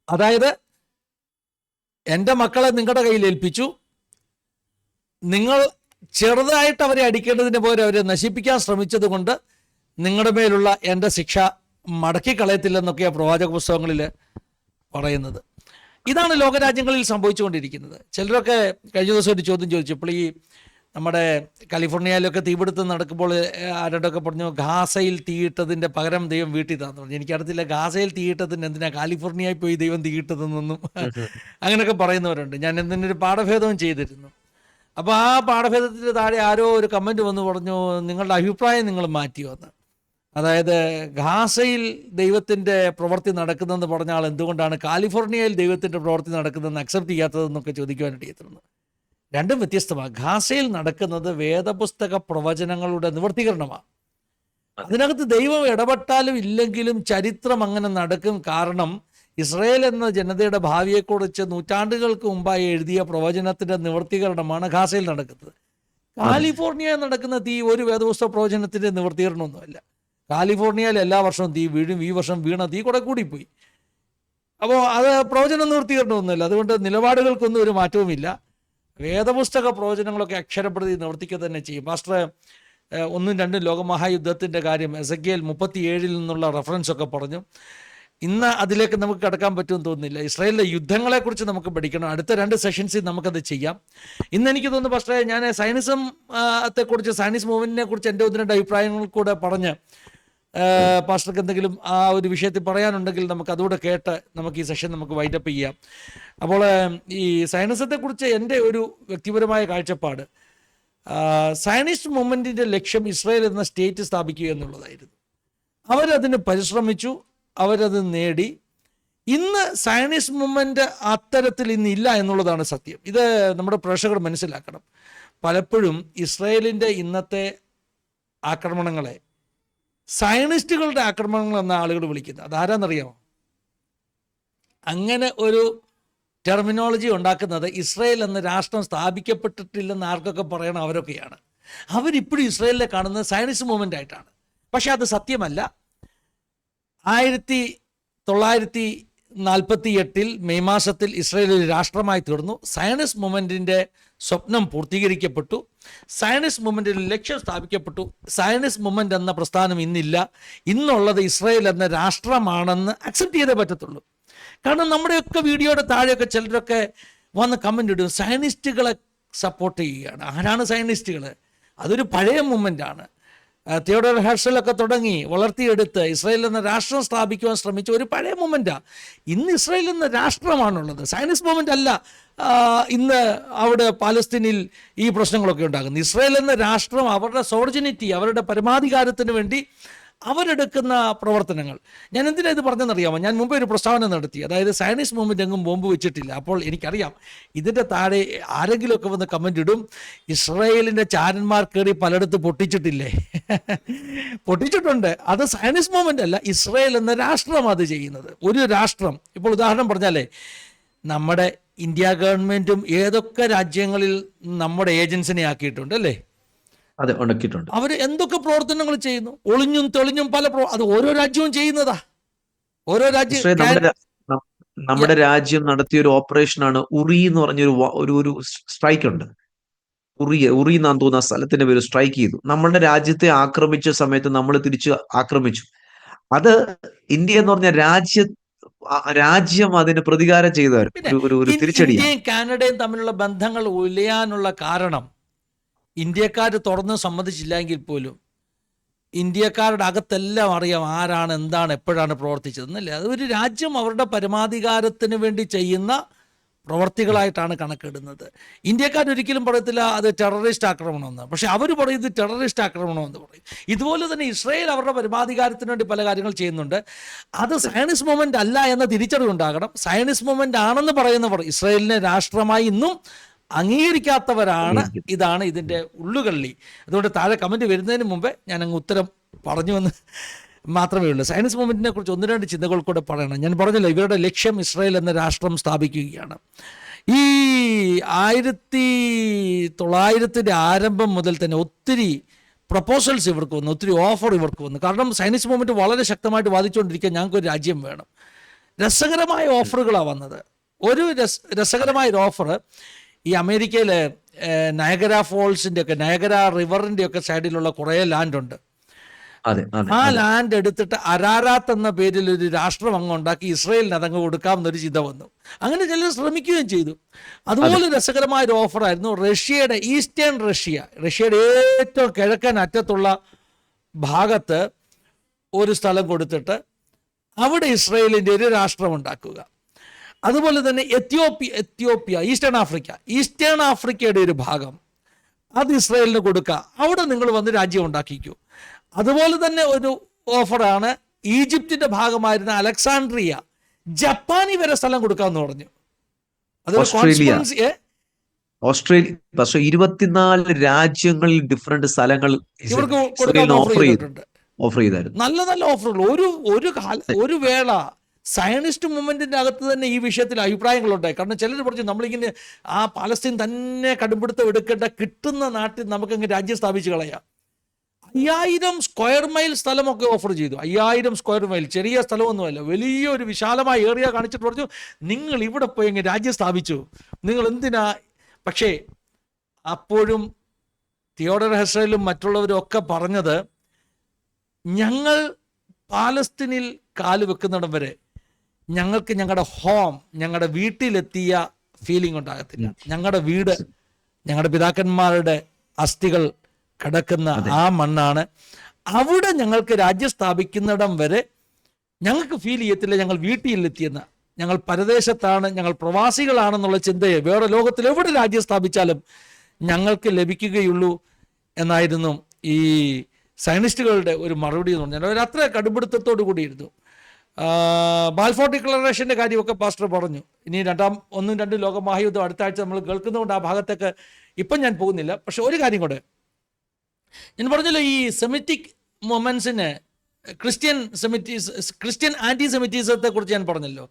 അതായത് എൻ്റെ മക്കളെ നിങ്ങളുടെ കയ്യിൽ ഏൽപ്പിച്ചു, നിങ്ങൾ ചെറുതായിട്ട് അവരെ അടിക്കേണ്ടതിന് പോലെ അവരെ നശിപ്പിക്കാൻ ശ്രമിച്ചത് കൊണ്ട് നിങ്ങളുടെ മേലുള്ള എൻ്റെ ശിക്ഷ മടക്കി കളയത്തില്ലെന്നൊക്കെയാണ് പ്രവാചക പുസ്തകങ്ങളിൽ പറയുന്നത്. ഇതാണ് ലോകരാജ്യങ്ങളിൽ സംഭവിച്ചുകൊണ്ടിരിക്കുന്നത്. ചിലരൊക്കെ കഴിഞ്ഞ ദിവസം ഒരു ചോദ്യം ചോദിച്ചപ്പോൾ, ഈ നമ്മുടെ കാലിഫോർണിയയിലൊക്കെ തീപിടുത്തം നടക്കുമ്പോൾ ആരോടൊക്കെ പറഞ്ഞു, ഗാസയിൽ തീയിട്ടതിൻ്റെ പകരം ദൈവം വീട്ടിൽ താന്ന് പറഞ്ഞു. എനിക്കറിയത്തില്ല ഗാസയിൽ തീയിട്ടതിന് എന്തിനാ കാലിഫോർണിയയിൽ പോയി ദൈവം തീയിട്ടതെന്നൊന്നും അങ്ങനെയൊക്കെ പറയുന്നവരുണ്ട്. ഞാൻ എന്തിനൊരു പാഠഭേദവും ചെയ്തിരുന്നു. അപ്പോൾ ആ പാഠഭേദത്തിൻ്റെ താഴെ ആരോ ഒരു കമൻറ്റ് വന്ന് പറഞ്ഞു, നിങ്ങളുടെ അഭിപ്രായം നിങ്ങൾ മാറ്റി വന്ന്, അതായത് ഗാസയിൽ ദൈവത്തിൻ്റെ പ്രവൃത്തി നടക്കുന്നതെന്ന് പറഞ്ഞാൽ എന്തുകൊണ്ടാണ് കാലിഫോർണിയയിൽ ദൈവത്തിൻ്റെ പ്രവൃത്തി നടക്കുന്നതെന്ന് അക്സെപ്റ്റ് ചെയ്യാത്തതെന്നൊക്കെ ചോദിക്കുവാനായിട്ട് ചെയ്തിരുന്നു. രണ്ടും വ്യത്യസ്തമാണ്. ഗാസയിൽ നടക്കുന്നത് വേദപുസ്തക പ്രവചനങ്ങളുടെ നിവർത്തീകരണമാണ്. അതിനകത്ത് ദൈവം ഇടപെട്ടാലും ഇല്ലെങ്കിലും ചരിത്രം അങ്ങനെ നടക്കും. കാരണം ഇസ്രായേൽ എന്ന ജനതയുടെ ഭാവിയെക്കുറിച്ച് നൂറ്റാണ്ടുകൾക്ക് മുമ്പായി എഴുതിയ പ്രവചനത്തിന്റെ നിവർത്തീകരണമാണ് ഗാസയിൽ നടക്കുന്നത്. കാലിഫോർണിയയിൽ നടക്കുന്ന തീ ഒരു വേദപുസ്തക പ്രവചനത്തിന്റെ നിവർത്തീകരണമൊന്നുമല്ല. കാലിഫോർണിയയിൽ എല്ലാ വർഷവും തീ വീഴും. ഈ വർഷം വീണ തീ കുറെ കൂടിപ്പോയി. അപ്പോൾ അത് പ്രവചന നിവർത്തീകരണമൊന്നുമില്ല. അതുകൊണ്ട് നിലപാടുകൾക്കൊന്നും ഒരു മാറ്റവുമില്ല. വേദപുസ്തക പ്രവചനങ്ങളൊക്കെ അക്ഷരപ്രതി നിവർത്തിക്കുക തന്നെ ചെയ്യും. പാസ്റ്റർ 1ഉം 2ഉം ലോകമഹായുദ്ധത്തിൻ്റെ കാര്യം എസെക്കിയേൽ 37 നിന്നുള്ള റെഫറൻസ് ഒക്കെ പറഞ്ഞു. ഇന്ന് അതിലേക്ക് നമുക്ക് കടക്കാൻ പറ്റുമെന്ന് തോന്നുന്നില്ല. ഇസ്രായേലിലെ യുദ്ധങ്ങളെക്കുറിച്ച് നമുക്ക് പഠിക്കണം. അടുത്ത 2 സെഷൻസിൽ നമുക്കത് ചെയ്യാം. ഇന്ന് എനിക്ക് തോന്നുന്നു പാസ്റ്ററെ, ഞാൻ സയനിസത്തെക്കുറിച്ച്, സയനിസ് മൂവ്മെൻറ്റിനെ കുറിച്ച് എൻ്റെ 1-2 അഭിപ്രായങ്ങൾ കൂടെ പറഞ്ഞ് പാസ്റ്റർക്ക് എന്തെങ്കിലും ആ ഒരു വിഷയത്തിൽ പറയാനുണ്ടെങ്കിൽ നമുക്ക് അതുകൂടെ കേട്ട് നമുക്ക് ഈ സെഷൻ നമുക്ക് വൈൻഡപ്പ് ചെയ്യാം. അപ്പോൾ ഈ സയനിസത്തെക്കുറിച്ച് എൻ്റെ ഒരു വ്യക്തിപരമായ കാഴ്ചപ്പാട്, സയനിസ്റ്റ് മൂവ്മെൻറ്റിൻ്റെ ലക്ഷ്യം ഇസ്രായേൽ എന്ന സ്റ്റേറ്റ് സ്ഥാപിക്കുക എന്നുള്ളതായിരുന്നു. അവരതിന് പരിശ്രമിച്ചു, അവരത് നേടി. ഇന്ന് സയനിസ്റ്റ് മൂവ്മെൻറ്റ് അത്തരത്തിൽ ഇന്നില്ല എന്നുള്ളതാണ് സത്യം. ഇത് നമ്മുടെ പ്രേക്ഷകർ മനസ്സിലാക്കണം. പലപ്പോഴും ഇസ്രായേലിൻ്റെ ഇന്നത്തെ ആക്രമണങ്ങളെ സയനിസ്റ്റുകളുടെ ആക്രമണങ്ങൾ എന്ന ആളുകൾ വിളിക്കുന്നത്. അതാരാന്നറിയാമോ? അങ്ങനെ ഒരു ടെർമിനോളജി ഉണ്ടാക്കുന്നത് ഇസ്രായേൽ എന്ന രാഷ്ട്രം സ്ഥാപിക്കപ്പെട്ടിട്ടില്ലെന്ന് ആർക്കൊക്കെ പറയണം അവരൊക്കെയാണ്. അവരിപ്പോഴും ഇസ്രായേലിനെ കാണുന്നത് സയനിസ്റ്റ് മൂവ്മെൻ്റ് ആയിട്ടാണ്. പക്ഷെ അത് സത്യമല്ല. 1948 മെയ് മാസത്തിൽ ഇസ്രായേൽ ഒരു രാഷ്ട്രമായി തീർന്നു. സയനിസ്റ്റ് മൂവ്മെൻറ്റിൻ്റെ സ്വപ്നം പൂർത്തീകരിക്കപ്പെട്ടു. സയനിസ്റ്റ് മൂവ്മെൻറ്റിൻ്റെ ലക്ഷ്യം സ്ഥാപിക്കപ്പെട്ടു. സയനിസ്റ്റ് മൂവ്മെൻ്റ് എന്ന പ്രസ്ഥാനം ഇന്നില്ല. ഇന്നുള്ളത് ഇസ്രായേൽ എന്ന രാഷ്ട്രമാണെന്ന് അക്സെപ്റ്റ് ചെയ്തേ പറ്റത്തുള്ളൂ. കാരണം നമ്മുടെയൊക്കെ വീഡിയോയുടെ താഴെയൊക്കെ ചിലരൊക്കെ വന്ന് കമൻ്റ് ഇടും, സയനിസ്റ്റുകളെ സപ്പോർട്ട് ചെയ്യുകയാണ്. ആരാണ് സയനിസ്റ്റുകൾ? അതൊരു പഴയ മൂവ്മെൻ്റാണ്. തിയോഡോർ ഹെർഷലൊക്കെ തുടങ്ങി വളർത്തിയെടുത്ത് ഇസ്രായേൽ എന്ന രാഷ്ട്രം സ്ഥാപിക്കുവാൻ ശ്രമിച്ച ഒരു പഴയ മൂവ്മെൻറ്റാണ്. ഇന്ന് ഇസ്രായേൽ എന്ന രാഷ്ട്രമാണുള്ളത്, സയനിസ്റ്റ് മൂവ്മെൻ്റ് അല്ല. ഇന്ന് അവിടെ പാലസ്തീനിൽ ഈ പ്രശ്നങ്ങളൊക്കെ ഉണ്ടാകുന്നത്. ഇസ്രായേൽ എന്ന രാഷ്ട്രം അവരുടെ സോർജിനിറ്റി, അവരുടെ പരമാധികാരത്തിന് വേണ്ടി അവരെടുക്കുന്ന പ്രവർത്തനങ്ങൾ. ഞാൻ എന്തിനാ ഇത് പറഞ്ഞെന്നറിയാമോ? ഞാൻ മുമ്പേ ഒരു പ്രസ്താവന നടത്തി, അതായത് സയനിസ്റ്റ് മൂവ്മെൻ്റ് എങ്ങും ബോംബ് വെച്ചിട്ടില്ല. അപ്പോൾ എനിക്കറിയാം ഇതിൻ്റെ താഴെ ആരെങ്കിലുമൊക്കെ വന്ന് കമൻ്റ് ഇടും, ഇസ്രായേലിൻ്റെ ചാരന്മാർ കയറി പലയിടത്ത് പൊട്ടിച്ചിട്ടില്ലേ? പൊട്ടിച്ചിട്ടുണ്ട്. അത് സയനിസ്റ്റ് മൂവ്മെൻ്റ് അല്ല, ഇസ്രായേൽ എന്ന രാഷ്ട്രം അത് ചെയ്യുന്നത്. ഒരു രാഷ്ട്രം, ഇപ്പോൾ ഉദാഹരണം പറഞ്ഞാലേ, നമ്മുടെ ഇന്ത്യ ഗവൺമെൻറ്റും ഏതൊക്കെ രാജ്യങ്ങളിൽ നമ്മുടെ ഏജൻസിനെ ആക്കിയിട്ടുണ്ട് അല്ലേ? അതെ, ഉണ്ടാക്കിയിട്ടുണ്ട്. അവർ എന്തൊക്കെ പ്രവർത്തനങ്ങൾ ചെയ്യുന്നു, ഒളിഞ്ഞും തെളിഞ്ഞും പല അത് ഓരോ രാജ്യവും ചെയ്യുന്നതാ. ഓരോ രാജ്യം, നമ്മുടെ രാജ്യം നടത്തിയ ഒരു ഓപ്പറേഷനാണ് ഉറി എന്ന് പറഞ്ഞൊരു ഒരു സ്ട്രൈക്ക് ഉണ്ട്. ഉറി എന്നാന്ന് തോന്നുന്ന സ്ഥലത്തിന്റെ പേര് സ്ട്രൈക്ക് ചെയ്തു. നമ്മുടെ രാജ്യത്തെ ആക്രമിച്ച സമയത്ത് നമ്മൾ തിരിച്ച് ആക്രമിച്ചു. അത് ഇന്ത്യ എന്ന് പറഞ്ഞ രാജ്യം അതിന് പ്രതികാരം ചെയ്തവർ, പിന്നെ ഒരു തിരിച്ചടിയാണ്. ഇന്ത്യയും കാനഡയും തമ്മിലുള്ള ബന്ധങ്ങൾ ഉലയാനുള്ള കാരണം ഇന്ത്യക്കാർ തുറന്ന് സമ്മതിച്ചില്ലെങ്കിൽ പോലും ഇന്ത്യക്കാരുടെ അകത്തെല്ലാം അറിയാം ആരാണ്, എന്താണ്, എപ്പോഴാണ് പ്രവർത്തിച്ചതെന്നല്ലേ. അത് ഒരു രാജ്യം അവരുടെ പരമാധികാരത്തിന് വേണ്ടി ചെയ്യുന്ന പ്രവർത്തികളായിട്ടാണ് കണക്കിടുന്നത്. ഇന്ത്യക്കാരൊരിക്കലും പറയത്തില്ല അത് ടെററിസ്റ്റ് ആക്രമണമെന്ന്, പക്ഷെ അവർ പറയും ഇത് ടെററിസ്റ്റ് ആക്രമണമെന്ന് പറയും. ഇതുപോലെ തന്നെ ഇസ്രായേൽ അവരുടെ പരമാധികാരത്തിന് വേണ്ടി പല കാര്യങ്ങൾ ചെയ്യുന്നുണ്ട്. അത് സയനിസ്റ്റ് മൂവ്മെന്റ് അല്ല എന്ന തിരിച്ചറിവുണ്ടാകണം. സയനിസ്റ്റ് മൂവ്മെന്റ് ആണെന്ന് പറയുന്നവർ ഇസ്രായേലിനെ രാഷ്ട്രമായി ഇന്നും അംഗീകരിക്കാത്തവരാണ്. ഇതാണ് ഇതിൻ്റെ ഉള്ളുകള്ളി. അതുകൊണ്ട് താഴെ കമൻറ്റ് വരുന്നതിന് മുമ്പേ ഞാൻ അങ്ങ് ഉത്തരം പറഞ്ഞു എന്ന് മാത്രമേ ഉള്ളൂ. സയൻസ് മൂവ്മെൻറ്റിനെ കുറിച്ച് ഒന്ന് രണ്ട് ചിന്തകൾ കൂടെ പറയണം. ഞാൻ പറഞ്ഞല്ലോ, ഇവരുടെ ലക്ഷ്യം ഇസ്രായേൽ എന്ന രാഷ്ട്രം സ്ഥാപിക്കുകയാണ്. ഈ 1900 ആരംഭം മുതൽ തന്നെ ഒത്തിരി പ്രപ്പോസൽസ് ഇവർക്ക് വന്നു, ഒത്തിരി ഓഫർ ഇവർക്ക് വന്നു. കാരണം സയൻസ് മൂവ്മെൻറ്റ് വളരെ ശക്തമായിട്ട് വാദിച്ചുകൊണ്ടിരിക്കുക ഞങ്ങൾക്കൊരു രാജ്യം വേണം. രസകരമായ ഓഫറുകളാണ് വന്നത്. ഒരു രസകരമായൊരു ഓഫർ ഈ അമേരിക്കയിലെ നയഗര ഫോൾസിൻ്റെ ഒക്കെ, നയഗര റിവറിൻ്റെ ഒക്കെ സൈഡിലുള്ള കുറേ ലാൻഡുണ്ട്. ആ ലാൻഡ് എടുത്തിട്ട് അരാരാത്ത് എന്ന പേരിൽ ഒരു രാഷ്ട്രം അങ്ങ് ഉണ്ടാക്കി ഇസ്രായേലിന് അതങ്ങ് കൊടുക്കാമെന്നൊരു ചിന്ത വന്നു. അങ്ങനെ ചിലർ ശ്രമിക്കുകയും ചെയ്തു. അതുപോലെ രസകരമായൊരു ഓഫറായിരുന്നു റഷ്യയുടെ ഈസ്റ്റേൺ റഷ്യയുടെ ഏറ്റവും കിഴക്കൻ അറ്റത്തുള്ള ഭാഗത്ത് ഒരു സ്ഥലം കൊടുത്തിട്ട് അവിടെ ഇസ്രായേലിൻ്റെ ഒരു രാഷ്ട്രം ഉണ്ടാക്കുക. അതുപോലെ തന്നെ എത്യോപ്യ ഈസ്റ്റേൺ ആഫ്രിക്കയുടെ ഒരു ഭാഗം അത് ഇസ്രായേലിന് കൊടുക്കുക, അവിടെ നിങ്ങൾ വന്ന് രാജ്യം ഉണ്ടാക്കിക്കൂ. അതുപോലെ തന്നെ ഒരു ഓഫറാണ് ഈജിപ്തിന്റെ ഭാഗമായിരുന്ന അലക്സാണ്ട്രിയ, ജപ്പാനി വരെ സ്ഥലം കൊടുക്കാമെന്ന് പറഞ്ഞു. ഓസ്ട്രേലിയ പക്ഷേ 24 രാജ്യങ്ങളിൽ ഡിഫറെന്റ് സ്ഥലങ്ങൾ ഇവർക്ക് കൊടുക്കാൻ ഓഫർ ചെയ്തായിരുന്നു. നല്ല നല്ല ഓഫറുകൾ. ഒരു വേള സയനിസ്റ്റ് മൂവ്മെന്റിന്റെ അകത്ത് തന്നെ ഈ വിഷയത്തിൽ അഭിപ്രായങ്ങളുണ്ടായി. കാരണം ചിലർ പറഞ്ഞു നമ്മളിങ്ങനെ ആ പാലസ്തീൻ തന്നെ കടുംപിടുത്തം എടുക്കേണ്ട, കിട്ടുന്ന നാട്ടിൽ നമുക്കങ്ങ് രാജ്യം സ്ഥാപിച്ച് കളയാം. 5000 സ്ക്വയർ മൈൽ സ്ഥലമൊക്കെ ഓഫർ ചെയ്തു. 5000 സ്ക്വയർ മൈൽ ചെറിയ സ്ഥലമൊന്നുമല്ല, വലിയൊരു വിശാലമായ ഏരിയ കാണിച്ചിട്ട് പറഞ്ഞു നിങ്ങൾ ഇവിടെ പോയി അങ്ങ് രാജ്യം സ്ഥാപിച്ചു, നിങ്ങൾ എന്തിനാ. പക്ഷേ അപ്പോഴും തിയോഡർ ഹെർസലും മറ്റുള്ളവരും ഒക്കെ പറഞ്ഞത് ഞങ്ങൾ പാലസ്തീനിൽ കാല് വെക്കുന്നിടം വരെ ഞങ്ങൾക്ക് ഞങ്ങളുടെ ഹോം, ഞങ്ങളുടെ വീട്ടിലെത്തിയ ഫീലിംഗ് ഉണ്ടാകത്തില്ല. ഞങ്ങളുടെ വീട്, ഞങ്ങളുടെ പിതാക്കന്മാരുടെ അസ്ഥികൾ കിടക്കുന്ന ആ മണ്ണാണ്. അവിടെ ഞങ്ങൾക്ക് രാജ്യം സ്ഥാപിക്കുന്നിടം വരെ ഞങ്ങൾക്ക് ഫീൽ ചെയ്യത്തില്ല ഞങ്ങൾ വീട്ടിലെത്തിയെന്ന്. ഞങ്ങൾ പരദേശത്താണ്, ഞങ്ങൾ പ്രവാസികളാണെന്നുള്ള ചിന്തയെ വേറെ ലോകത്തിൽ എവിടെ രാജ്യം സ്ഥാപിച്ചാലും ഞങ്ങൾക്ക് ലഭിക്കുകയുള്ളൂ എന്നായിരുന്നു ഈ സയനിസ്റ്റുകളുടെ ഒരു മറുപടി എന്ന് പറഞ്ഞാൽ. അവർ അത്ര കടുംപിടുത്തത്തോടു കൂടിയിരുന്നു. ബാൽഫോർ ഡിക്ലറേഷൻ്റെ കാര്യമൊക്കെ പാസ്റ്റർ പറഞ്ഞു. ഇനി 1ഉം 2ഉം ലോക മഹായുദ്ധം അടുത്ത ആഴ്ച നമ്മൾ കേൾക്കുന്നതുകൊണ്ട് ആ ഭാഗത്തേക്ക് ഇപ്പം ഞാൻ പോകുന്നില്ല. പക്ഷെ ഒരു കാര്യം കൂടെ ഞാൻ പറഞ്ഞല്ലോ, ഈ സെമിറ്റിക് മൊമെന്റ്സിന് ക്രിസ്ത്യൻ ആന്റിസെമിറ്റിസത്തെ കുറിച്ച് ഞാൻ പറഞ്ഞല്ലോ.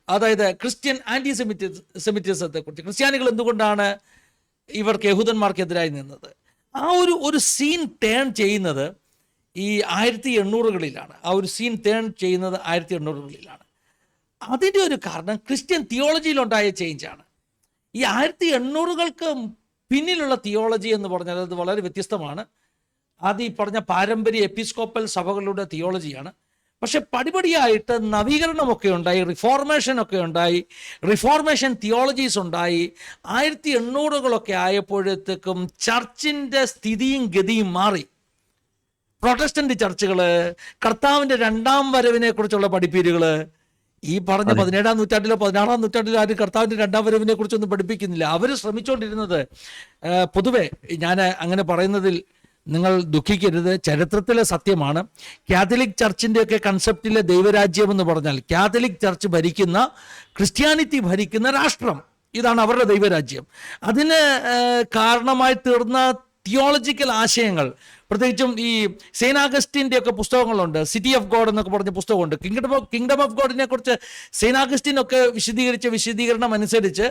അതായത് ക്രിസ്ത്യൻ ആന്റിസെമിറ്റിസത്തെ കുറിച്ച് ക്രിസ്ത്യാനികൾ എന്തുകൊണ്ടാണ് ഇവർക്ക് യഹൂദന്മാർക്കെതിരായി നിന്നത്, ആ ഒരു സീൻ ടേൺ ചെയ്യുന്നത് ഈ 1800കളിലാണ്. ആ ഒരു സീൻ ടേൺ ചെയ്യുന്നത് 1800കളിലാണ്. അതിൻ്റെ ഒരു കാരണം ക്രിസ്ത്യൻ തിയോളജിയിലുണ്ടായ ചേഞ്ചാണ്. ഈ 1800കൾക്ക് പിന്നിലുള്ള തിയോളജി എന്ന് പറഞ്ഞാൽ അത് വളരെ വ്യത്യസ്തമാണ്. അത് ഈ പറഞ്ഞ പാരമ്പര്യ എപ്പിസ്കോപ്പൽ സഭകളുടെ തിയോളജിയാണ്. പക്ഷെ പടിപടിയായിട്ട് നവീകരണമൊക്കെ ഉണ്ടായി, റിഫോർമേഷനൊക്കെ ഉണ്ടായി, റിഫോർമേഷൻ തിയോളജീസ് ഉണ്ടായി. 1800കളൊക്കെ ആയപ്പോഴത്തേക്കും ചർച്ചിൻ്റെ സ്ഥിതിയും ഗതിയും മാറി. പ്രൊട്ടസ്റ്റന്റ് ചർച്ചുകൾ, കർത്താവിൻ്റെ 2ാം വരവിനെ കുറിച്ചുള്ള പഠിപ്പീരുകൾ, ഈ പറഞ്ഞ 17ാം നൂറ്റാണ്ടിലോ 16ാം നൂറ്റാണ്ടിലോ ആരും കർത്താവിൻ്റെ 2ാം വരവിനെ കുറിച്ചൊന്നും പഠിപ്പിക്കുന്നില്ല. അവർ ശ്രമിച്ചുകൊണ്ടിരുന്നത്, പൊതുവെ ഞാൻ അങ്ങനെ പറയുന്നതിൽ നിങ്ങൾ ദുഃഖിക്കരുത്, ചരിത്രത്തിലെ സത്യമാണ്. കാത്തലിക് ചർച്ചിൻ്റെയൊക്കെ കൺസെപ്റ്റിലെ ദൈവരാജ്യം എന്ന് പറഞ്ഞാൽ കാത്തലിക് ചർച്ച് ഭരിക്കുന്ന, ക്രിസ്ത്യാനിറ്റി ഭരിക്കുന്ന രാഷ്ട്രം, ഇതാണ് അവരുടെ ദൈവരാജ്യം. അതിന് കാരണമായി തീർന്ന തിയോളജിക്കൽ ആശയങ്ങൾ, പ്രത്യേകിച്ചും ഈ സെയിന്റ് ആഗസ്റ്റിൻ്റെ ഒക്കെ പുസ്തകങ്ങളുണ്ട്. സിറ്റി ഓഫ് ഗോഡ് എന്നൊക്കെ പറഞ്ഞ പുസ്തകമുണ്ട്. കിങ്ഡം ഓഫ് ഗോഡിനെ കുറിച്ച് സെയിന്റ് ആഗസ്റ്റിനൊക്കെ വിശദീകരിച്ച വിശദീകരണം അനുസരിച്ച്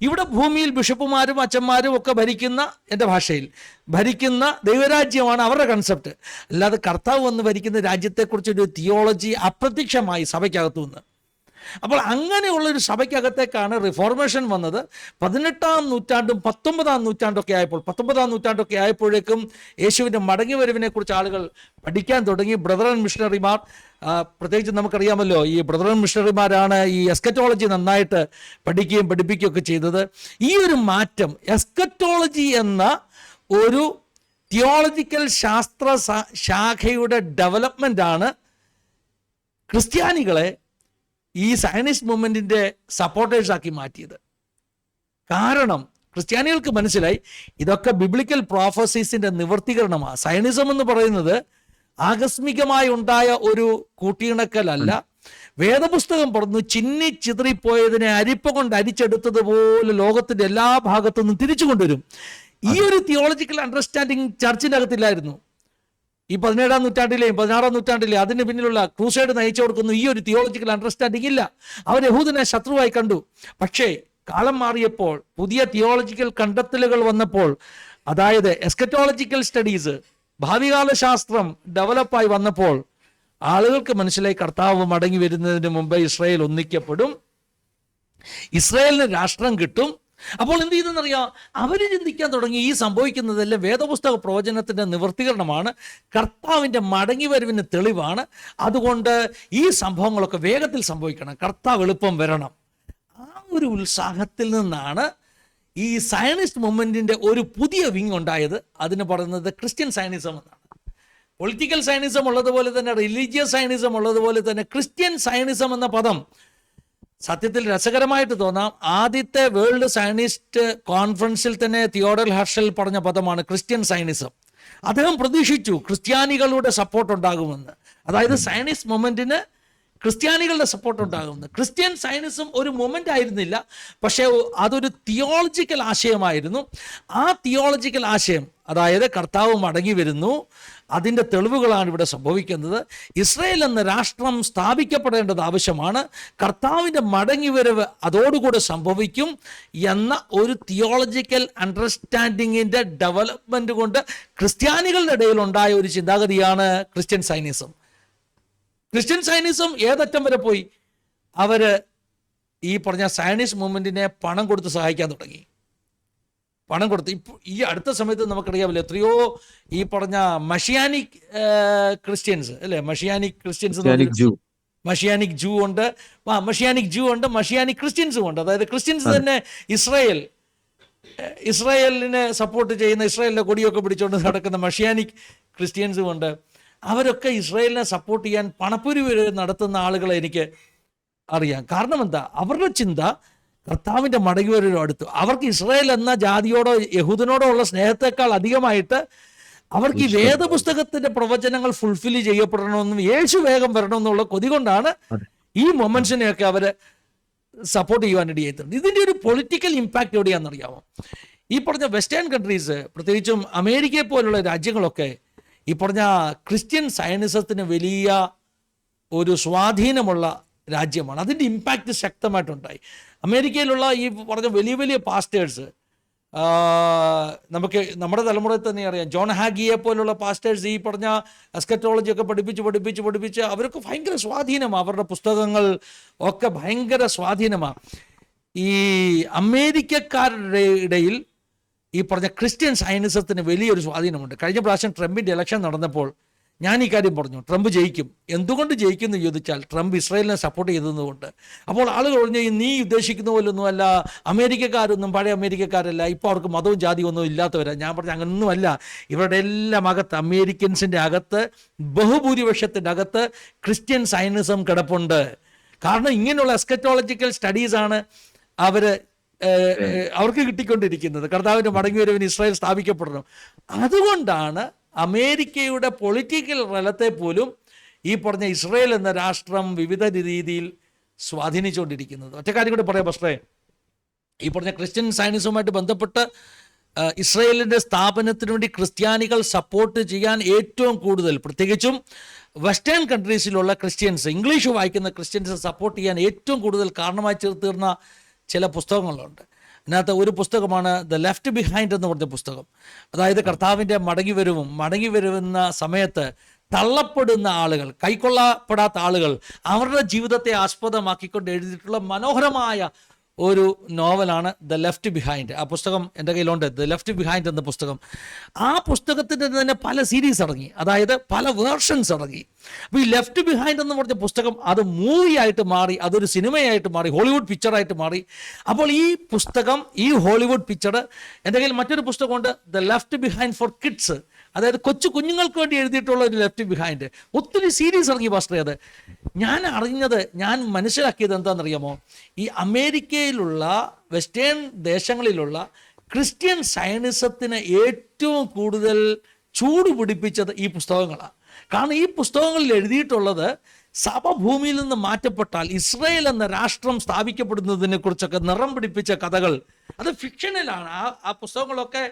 ഇവിടെ ഭൂമിയിൽ ബിഷപ്പുമാരും അച്ഛന്മാരും ഒക്കെ ഭരിക്കുന്ന, എൻ്റെ ഭാഷയിൽ ഭരിക്കുന്ന ദൈവരാജ്യമാണ് അവരുടെ കൺസെപ്റ്റ്. അല്ലാതെ കർത്താവ് വന്ന് ഭരിക്കുന്ന രാജ്യത്തെക്കുറിച്ചൊരു തിയോളജി അപ്രത്യക്ഷമായി സഭയ്ക്കകത്തു നിന്ന്. അപ്പോൾ അങ്ങനെയുള്ളൊരു സഭയ്ക്കകത്തേക്കാണ് റിഫോർമേഷൻ വന്നത്. 18-ാം നൂറ്റാണ്ടും 19-ാം നൂറ്റാണ്ടൊക്കെ ആയപ്പോൾ 19-ാം നൂറ്റാണ്ടൊക്കെ ആയപ്പോഴേക്കും യേശുവിൻ്റെ മടങ്ങിവരവിനെ കുറിച്ച് ആളുകൾ പഠിക്കാൻ തുടങ്ങി. ബ്രദറൻ മിഷണറിമാർ, പ്രത്യേകിച്ച് നമുക്കറിയാമല്ലോ, ഈ ബ്രദറൻ മിഷണറിമാരാണ് ഈ എസ്കറ്റോളജി നന്നായിട്ട് പഠിക്കുകയും പഠിപ്പിക്കുകയൊക്കെ ചെയ്തത്. ഈ ഒരു മാറ്റം, എസ്കറ്റോളജി എന്ന ഒരു തിയോളജിക്കൽ ശാസ്ത്ര ശാഖയുടെ ഡെവലപ്മെൻ്റ് ആണ് ക്രിസ്ത്യാനികളെ ഈ സയനിസ്റ്റ് മൂവ്മെൻറ്റിൻ്റെ സപ്പോർട്ടേഴ്സാക്കി മാറ്റിയത്. കാരണം ക്രിസ്ത്യാനികൾക്ക് മനസ്സിലായി ഇതൊക്കെ ബിബ്ലിക്കൽ പ്രോഫസീസിൻ്റെ നിവർത്തീകരണമാണ്. സയനിസം എന്ന് പറയുന്നത് ആകസ്മികമായി ഉണ്ടായ ഒരു കൂട്ടിയിണക്കലല്ല. വേദപുസ്തകം പറഞ്ഞു ചിന്നി ചിതറിപ്പോയതിനെ അരിപ്പ കൊണ്ട് അരിച്ചെടുത്തതുപോലെ ലോകത്തിൻ്റെ എല്ലാ ഭാഗത്തുനിന്നും തിരിച്ചു കൊണ്ടുവരും. ഈ ഒരു തിയോളജിക്കൽ അണ്ടർസ്റ്റാൻഡിങ് ചർച്ചിൻ്റെ അകത്തില്ലായിരുന്നു. ഈ 17-ാം നൂറ്റാണ്ടിലെയും 16-ാം നൂറ്റാണ്ടിലെയും അതിന് പിന്നിലുള്ള ക്രൂസൈഡ് നയിച്ചു കൊടുക്കുന്നു ഈ ഒരു തിയോളജിക്കൽ അണ്ടർസ്റ്റാൻഡിങ് ഇല്ല. അവർ യഹൂദനെ ശത്രുവായി കണ്ടു. പക്ഷേ കാലം മാറിയപ്പോൾ, പുതിയ തിയോളജിക്കൽ കണ്ടെത്തലുകൾ വന്നപ്പോൾ, അതായത് എസ്കറ്റോളജിക്കൽ സ്റ്റഡീസ്, ഭാവികാല ശാസ്ത്രം ഡെവലപ്പായി വന്നപ്പോൾ ആളുകൾക്ക് മനസ്സിലായി കർത്താവ് മടങ്ങി വരുന്നതിന് മുമ്പ് ഇസ്രായേൽ ഒന്നിക്കപ്പെടും, ഇസ്രായേലിന് രാഷ്ട്രം കിട്ടും. അപ്പോൾ എന്ത് ചെയ്തെന്നറിയാം, അവർ ചിന്തിക്കാൻ തുടങ്ങി ഈ സംഭവിക്കുന്നതെല്ലാം വേദപുസ്തക പ്രവചനത്തിൻ്റെ നിവർത്തീകരണമാണ്, കർത്താവിൻ്റെ മടങ്ങിവരവിന് തെളിവാണ്. അതുകൊണ്ട് ഈ സംഭവങ്ങളൊക്കെ വേഗത്തിൽ സംഭവിക്കണം, കർത്താവ് എളുപ്പം വരണം. ആ ഒരു ഉത്സാഹത്തിൽ നിന്നാണ് ഈ സയനിസ്റ്റ് മൂവ്മെൻറ്റിൻ്റെ ഒരു പുതിയ വിങ് ഉണ്ടായത്. അതിന് പറയുന്നത് ക്രിസ്ത്യൻ സയനിസം എന്നാണ്. പൊളിറ്റിക്കൽ സയനിസം ഉള്ളതുപോലെ തന്നെ റിലീജിയസ് സയനിസം ഉള്ളതുപോലെ തന്നെ ക്രിസ്ത്യൻ സയനിസം എന്ന പദം സത്യത്തിൽ രസകരമായിട്ട് തോന്നാം. ആദ്യത്തെ വേൾഡ് സയനിസ്റ്റ് കോൺഫറൻസിൽ തന്നെ തിയോഡർ ഹർഷൽ പറഞ്ഞ പദമാണ് ക്രിസ്ത്യൻ സയനിസം. അദ്ദേഹം പ്രതീക്ഷിച്ചു ക്രിസ്ത്യാനികളുടെ സപ്പോർട്ട് ഉണ്ടാകുമെന്ന്. അതായത് സയനിസ്റ്റ് മൊമെന്റിന് ക്രിസ്ത്യാനികളുടെ സപ്പോർട്ട് ഉണ്ടാകുമെന്ന്. ക്രിസ്ത്യൻ സയനിസം ഒരു മൊമെന്റ് ആയിരുന്നില്ല, പക്ഷേ അതൊരു തിയോളജിക്കൽ ആശയമായിരുന്നു. ആ തിയോളജിക്കൽ ആശയം, അതായത് കർത്താവ് മടങ്ങി വരുന്നു, അതിൻ്റെ തെളിവുകളാണ് ഇവിടെ സംഭവിക്കുന്നത്. ഇസ്രായേൽ എന്ന രാഷ്ട്രം സ്ഥാപിക്കപ്പെടേണ്ടത് ആവശ്യമാണ്, കർത്താവിൻ്റെ മടങ്ങിവരവ് അതോടുകൂടെ സംഭവിക്കും എന്ന ഒരു തിയോളജിക്കൽ അണ്ടർസ്റ്റാൻഡിങ്ങിൻ്റെ ഡെവലപ്മെൻറ്റ് കൊണ്ട് ക്രിസ്ത്യാനികളുടെ ഇടയിൽ ഉണ്ടായ ഒരു ചിന്താഗതിയാണ് ക്രിസ്ത്യൻ സയനിസം. ക്രിസ്ത്യൻ സയനിസം ഏതറ്റം വരെ പോയി? അവർ ഈ പറഞ്ഞ സയനിസ്റ്റ് മൂവ്മെൻറ്റിനെ പണം കൊടുത്ത് സഹായിക്കാൻ തുടങ്ങി. പണം കൊടുത്ത് ഇപ്പോൾ ഈ അടുത്ത സമയത്ത് നമുക്കറിയാമല്ലോ, എത്രയോ ഈ പറഞ്ഞ മഷിയാനിക് ക്രിസ്ത്യൻസ് അല്ലേ, മഷിയാനിക് ക്രിസ്ത്യൻസ്, മഷിയാനിക് ജൂ ഉണ്ട്, മഷിയാനിക് ക്രിസ്ത്യൻസും ഉണ്ട്. അതായത് ക്രിസ്ത്യൻസ് തന്നെ ഇസ്രായേലിനെ സപ്പോർട്ട് ചെയ്യുന്ന, ഇസ്രായേലിൻ്റെ കൊടിയൊക്കെ പിടിച്ചുകൊണ്ട് നടക്കുന്ന മഷിയാനിക് ക്രിസ്ത്യൻസും ഉണ്ട്. അവരൊക്കെ ഇസ്രായേലിനെ സപ്പോർട്ട് ചെയ്യാൻ പണപ്പൊരി നടത്തുന്ന ആളുകളെ എനിക്ക് അറിയാം. കാരണം എന്താ? അവരുടെ ചിന്ത കർത്താവിൻ്റെ മടങ്ങിവരവിനോ അടുത്തു. അവർക്ക് ഇസ്രായേൽ എന്ന ജാതിയോടോ യഹൂദനോടോ ഉള്ള സ്നേഹത്തെക്കാൾ അധികമായിട്ട് അവർക്ക് ഈ വേദപുസ്തകത്തിന്റെ പ്രവചനങ്ങൾ ഫുൾഫിൽ ചെയ്യപ്പെടണമെന്നും യേശു വേഗം വരണമെന്നുള്ള കൊതി കൊണ്ടാണ് ഈ മൊമെന്റ്സിനെയൊക്കെ അവർ സപ്പോർട്ട് ചെയ്യാനായിട്ട് ചെയ്തിട്ടുണ്ട്. ഇതിൻ്റെ ഒരു പൊളിറ്റിക്കൽ ഇമ്പാക്റ്റ് എവിടെയാണെന്നറിയാമോ? ഈ പറഞ്ഞ വെസ്റ്റേൺ കൺട്രീസ്, പ്രത്യേകിച്ചും അമേരിക്കയെ പോലുള്ള രാജ്യങ്ങളൊക്കെ ഈ പറഞ്ഞ ക്രിസ്ത്യൻ സയനിസത്തിന് വലിയ ഒരു സ്വാധീനമുള്ള രാജ്യമാണ്. അതിൻ്റെ ഇമ്പാക്റ്റ് ശക്തമായിട്ടുണ്ടായി. അമേരിക്കയിലുള്ള ഈ പറഞ്ഞ വലിയ വലിയ പാസ്റ്റേഴ്സ്, നമുക്ക് നമ്മുടെ തലമുറയിൽ തന്നെ അറിയാം, ജോൺ ഹാഗിയെ പോലുള്ള പാസ്റ്റേഴ്സ് ഈ പറഞ്ഞ എസ്കറ്റോളജി ഒക്കെ പഠിപ്പിച്ച് അവർക്ക് ഭയങ്കര സ്വാധീനമാണ്. അവരുടെ പുസ്തകങ്ങൾ ഒക്കെ ഭയങ്കര സ്വാധീനമാണ്. ഈ അമേരിക്കക്കാരുടെ ഇടയിൽ ഈ പറഞ്ഞ ക്രിസ്ത്യൻ സയനിസത്തിന് വലിയൊരു സ്വാധീനമുണ്ട്. കഴിഞ്ഞ പ്രാവശ്യം ട്രംപിൻ്റെ ഇലക്ഷൻ നടന്നപ്പോൾ ഞാൻ ഈ കാര്യം പറഞ്ഞു, ട്രംപ് ജയിക്കും. എന്തുകൊണ്ട് ജയിക്കുമെന്ന് ചോദിച്ചാൽ ട്രംപ് ഇസ്രായേലിനെ സപ്പോർട്ട് ചെയ്തതുകൊണ്ട്. അപ്പോൾ ആളുകൾ പറഞ്ഞു, നീ ഉദ്ദേശിക്കുന്ന പോലൊന്നും അല്ല, അമേരിക്കക്കാരൊന്നും പഴയ അമേരിക്കക്കാരല്ല, ഇപ്പോൾ അവർക്ക് മതവും ജാതിയും ഒന്നും ഇല്ലാത്തവരാ. ഞാൻ പറഞ്ഞു അങ്ങനൊന്നുമല്ല. ഇവരുടെ എല്ലാം അകത്ത്, അമേരിക്കൻസിൻ്റെ അകത്ത്, ബഹുഭൂരിപക്ഷത്തിൻ്റെ അകത്ത് ക്രിസ്ത്യൻ സയനിസം കിടപ്പുണ്ട്. കാരണം ഇങ്ങനെയുള്ള എസ്കറ്റോളജിക്കൽ സ്റ്റഡീസാണ് അവർക്ക് കിട്ടിക്കൊണ്ടിരിക്കുന്നത്. കർത്താവിൻ്റെ മടങ്ങിവരവിന് ഇസ്രായേൽ സ്ഥാപിക്കപ്പെടണം. അതുകൊണ്ടാണ് അമേരിക്കയുടെ പൊളിറ്റിക്കൽ റലത്തെ പോലും ഈ പറഞ്ഞ ഇസ്രായേൽ എന്ന രാഷ്ട്രം വിവിധ രീതിയിൽ സ്വാധീനിച്ചുകൊണ്ടിരിക്കുന്നത്. ഒറ്റ കാര്യം കൂടി പറയാം പ്രശ്നേ, ഈ പറഞ്ഞ ക്രിസ്ത്യൻ സയനിസവുമായിട്ട് ബന്ധപ്പെട്ട് ഇസ്രായേലിൻ്റെ സ്ഥാപനത്തിന് വേണ്ടി ക്രിസ്ത്യാനികൾ സപ്പോർട്ട് ചെയ്യാൻ ഏറ്റവും കൂടുതൽ, പ്രത്യേകിച്ചും വെസ്റ്റേൺ കൺട്രീസിലുള്ള ക്രിസ്ത്യൻസ്, ഇംഗ്ലീഷ് വായിക്കുന്ന ക്രിസ്ത്യൻസ് സപ്പോർട്ട് ചെയ്യാൻ ഏറ്റവും കൂടുതൽ കാരണമായി തീർന്ന ചില പുസ്തകങ്ങളുണ്ട്. അതിനകത്ത് ഒരു പുസ്തകമാണ് ദ ലെഫ്റ്റ് ബിഹൈൻഡ് എന്ന് പറഞ്ഞ പുസ്തകം. അതായത് കർത്താവിൻ്റെ മടങ്ങി വരുന്ന സമയത്ത് തള്ളപ്പെടുന്ന ആളുകൾ, കൈക്കൊള്ളപ്പെടാത്ത ആളുകൾ, അവരുടെ ജീവിതത്തെ ആസ്പദമാക്കിക്കൊണ്ട് എഴുതിയിട്ടുള്ള മനോഹരമായ ഒരു നോവലാണ് ദ ലെഫ്റ്റ് ബിഹൈൻഡ്. ആ പുസ്തകം എൻ്റെ കയ്യിലുണ്ട്, ദ ലെഫ്റ്റ് ബിഹൈൻഡ് എന്ന പുസ്തകം. ആ പുസ്തകത്തിൻ്റെ തന്നെ പല സീരീസ് ഇറങ്ങി, അതായത് പല വേർഷൻസ് ഇറങ്ങി. അപ്പോൾ ഈ ലെഫ്റ്റ് ബിഹൈൻഡ് എന്ന് പറഞ്ഞ പുസ്തകം അത് മൂവിയായിട്ട് മാറി, അതൊരു സിനിമയായിട്ട് മാറി, ഹോളിവുഡ് പിക്ചറായിട്ട് മാറി. അപ്പോൾ ഈ പുസ്തകം, ഈ ഹോളിവുഡ് പിക്ചർ, എൻ്റെ കയ്യിൽ മറ്റൊരു പുസ്തകമുണ്ട്, the left behind for kids, അതായത് കൊച്ചു കുഞ്ഞുങ്ങൾക്ക് വേണ്ടി എഴുതിയിട്ടുള്ള ഒരു ലെഫ്റ്റ് ബിഹൈൻഡ്. ഒത്തിരി സീരീസ് ഇറങ്ങി പാസ്റ്റർ. അത് ഞാൻ അറിഞ്ഞത്, ഞാൻ മനസ്സിലാക്കിയത് എന്താണെന്നറിയാമോ? ഈ അമേരിക്കയിലുള്ള വെസ്റ്റേൺ ദേശങ്ങളിലുള്ള ക്രിസ്ത്യൻ സയനിസത്തിന് ഏറ്റവും കൂടുതൽ ചൂട് പിടിപ്പിച്ചത് ഈ പുസ്തകങ്ങളാണ്. കാരണം ഈ പുസ്തകങ്ങളിൽ എഴുതിയിട്ടുള്ളത് സഭ ഭൂമിയിൽ നിന്ന് മാറ്റപ്പെട്ടാൽ ഇസ്രായേൽ എന്ന രാഷ്ട്രം സ്ഥാപിക്കപ്പെടുന്നതിനെ കുറിച്ചൊക്കെ നിറം പിടിപ്പിച്ച കഥകൾ. അത് ഫിക്ഷനിലാണ്. ആ പുസ്തകങ്ങളൊക്കെ